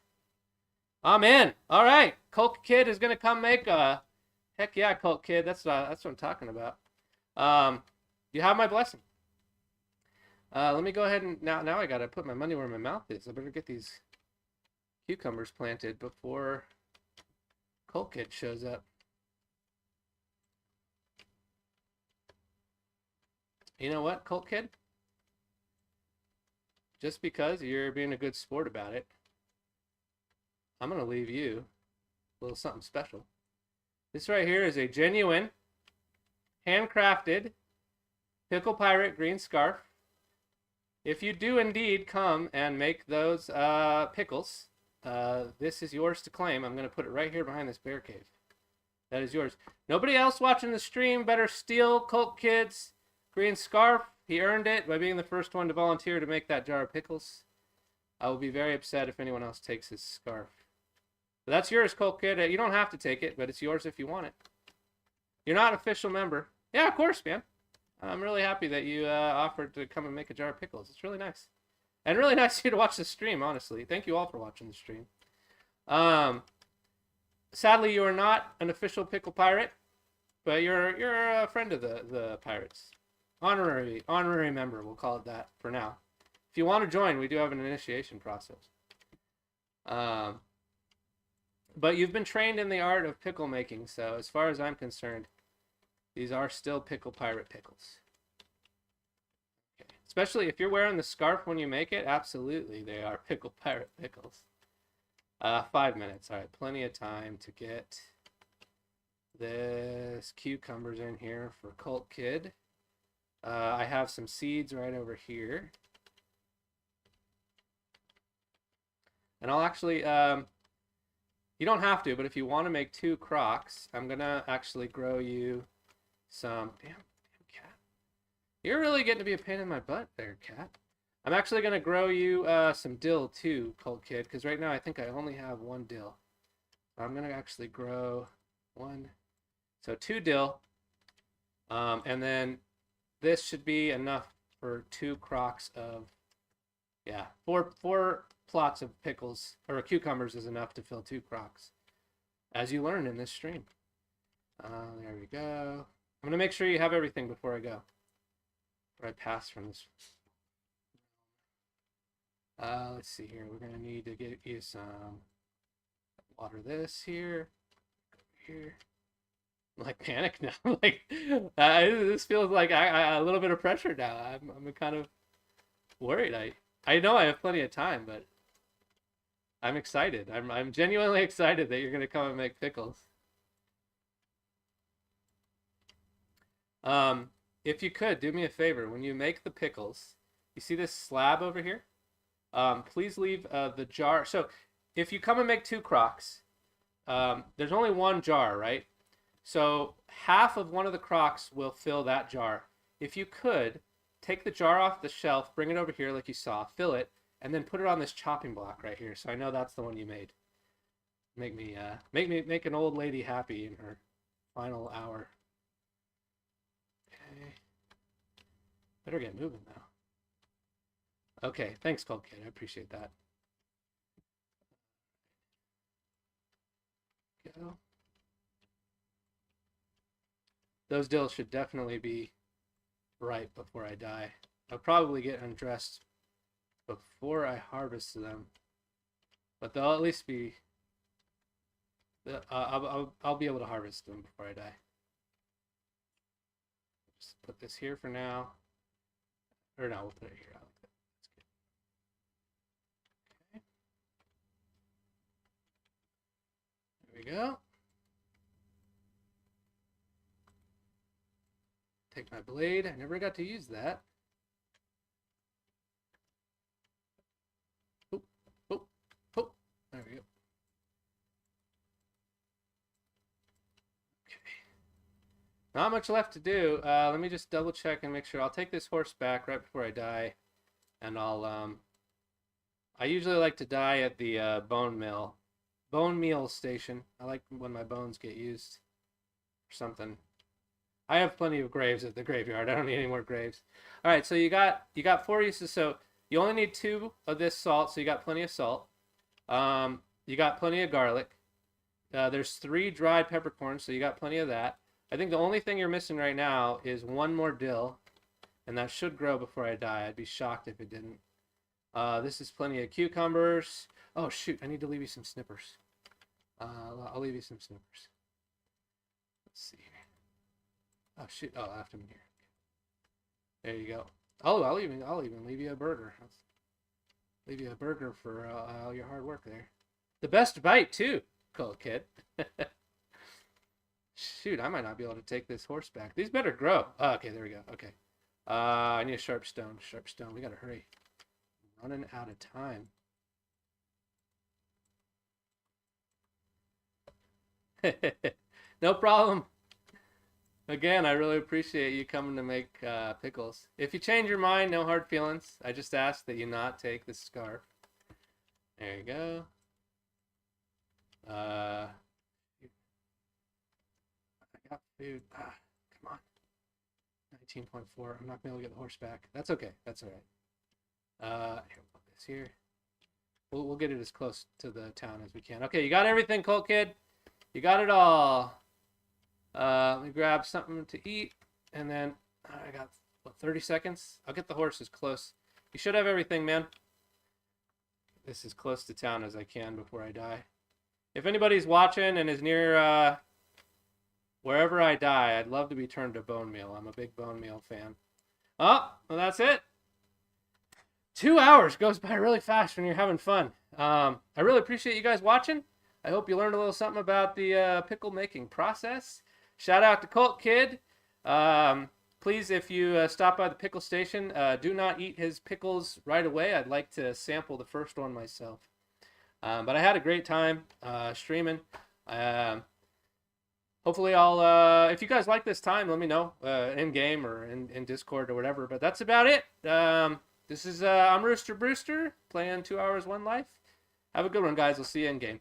A: I'm in. All right, Colt Kid is gonna come make a. Heck yeah, Colt Kid. That's what I'm talking about. You have my blessing. Let me go ahead and now I gotta put my money where my mouth is. I better get these cucumbers planted before Colt Kid shows up. You know what, Colt Kid? Just because you're being a good sport about it, I'm gonna leave you a little something special. This right here is a genuine, handcrafted Pickle Pirate green scarf. If you do indeed come and make those pickles, this is yours to claim. I'm going to put it right here behind this bear cave. That is yours. Nobody else watching the stream better steal Colt Kid's green scarf. He earned it by being the first one to volunteer to make that jar of pickles. I will be very upset if anyone else takes his scarf. But that's yours, Colt Kid. You don't have to take it, but it's yours if you want it. You're not an official member. Yeah, of course, man. I'm really happy that you offered to come and make a jar of pickles. It's really nice. And really nice of you to watch the stream, honestly. Thank you all for watching the stream. Sadly, you are not an official pickle pirate, but you're a friend of the pirates. Honorary member, we'll call it that for now. If you want to join, we do have an initiation process. But you've been trained in the art of pickle making, so as far as I'm concerned, these are still pickle pirate pickles. Okay. Especially if you're wearing the scarf when you make it, absolutely, they are pickle pirate pickles. 5 minutes. All right, plenty of time to get this cucumbers in here for Colt Kid. I have some seeds right over here. And I'll actually, you don't have to, but if you want to make 2 crocks, I'm going to actually grow you some, damn cat. You're really getting to be a pain in my butt there, cat. I'm actually going to grow you some dill too, Colt Kid, because right now I think I only have 1 dill. So I'm going to actually grow 2 dill. And then this should be enough for 2 crocks of, yeah, 4 plots of pickles, or cucumbers is enough to fill 2 crocks, as you learned in this stream. There we go. I'm going to make sure you have everything before I go. Before I pass from this. Let's see here. We're going to need to get you some water this here. Here. I'm like panic now. Like this feels like a little bit of pressure now. I'm kind of worried. I know I have plenty of time, but I'm excited. I'm genuinely excited that you're going to come and make pickles. If you could, do me a favor. When you make the pickles, you see this slab over here? Please leave the jar. So if you come and make 2 crocks, there's only 1 jar, right? So half of one of the crocks will fill that jar. If you could, take the jar off the shelf, bring it over here like you saw, fill it, and then put it on this chopping block right here. So I know that's the one you made. Make an old lady happy in her final hour. Okay. Better get moving now. Okay, thanks, Colt Kid. I appreciate that. Go. Those dills should definitely be ripe before I die. I'll probably get undressed before I harvest them, but they'll at least be. I'll be able to harvest them before I die. Just put this here for now, or no, we'll put it here. I like that. That's good. Okay. There we go. Take my blade. I never got to use that. Oh, oh, oh. There we go. Okay. Not much left to do. Let me just double check and make sure. I'll take this horse back right before I die. And I'll, I usually like to die at the bone meal station. I like when my bones get used for something. I have plenty of graves at the graveyard. I don't need any more graves. All right, so you got 4 uses. So you only need 2 of this salt, so you got plenty of salt. You got plenty of garlic. There's 3 dried peppercorns, so you got plenty of that. I think the only thing you're missing right now is 1 more dill, and that should grow before I die. I'd be shocked if it didn't. This is plenty of cucumbers. Oh, shoot, I need to leave you some snippers. I'll leave you some snippers. Let's see here. Oh shoot! Oh, I left him here. There you go. Oh, I'll even leave you a burger. I'll leave you a burger for all your hard work there. The best bite too, Colt Kid. Shoot, I might not be able to take this horse back. These better grow. Oh, okay, there we go. Okay. I need a sharp stone. Sharp stone. We gotta hurry. I'm running out of time. No problem. Again, I really appreciate you coming to make pickles. If you change your mind, no hard feelings. I just ask that you not take the scarf. There you go. I got food. Come on. 19.4. I'm not going to be able to get the horse back. That's okay. That's all right. Here, we'll put this here. We'll get it as close to the town as we can. Okay, you got everything, Colt Kid? You got it all. Let me grab something to eat, and then I got, what, 30 seconds? I'll get the horse as close. You should have everything, man. This as close to town as I can before I die. If anybody's watching and is near wherever I die, I'd love to be turned to bone meal. I'm a big bone meal fan. Oh, well, that's it. 2 hours goes by really fast when you're having fun. I really appreciate you guys watching. I hope you learned a little something about the pickle making process. Shout out to Colt Kid. Please, if you stop by the pickle station, do not eat his pickles right away. I'd like to sample the first one myself. But I had a great time streaming. Hopefully if you guys like this time, let me know in game or in Discord or whatever. But that's about it. This is I'm RoosterBrewster playing 2 Hours 1 Life. Have a good one, guys. We'll see you in game.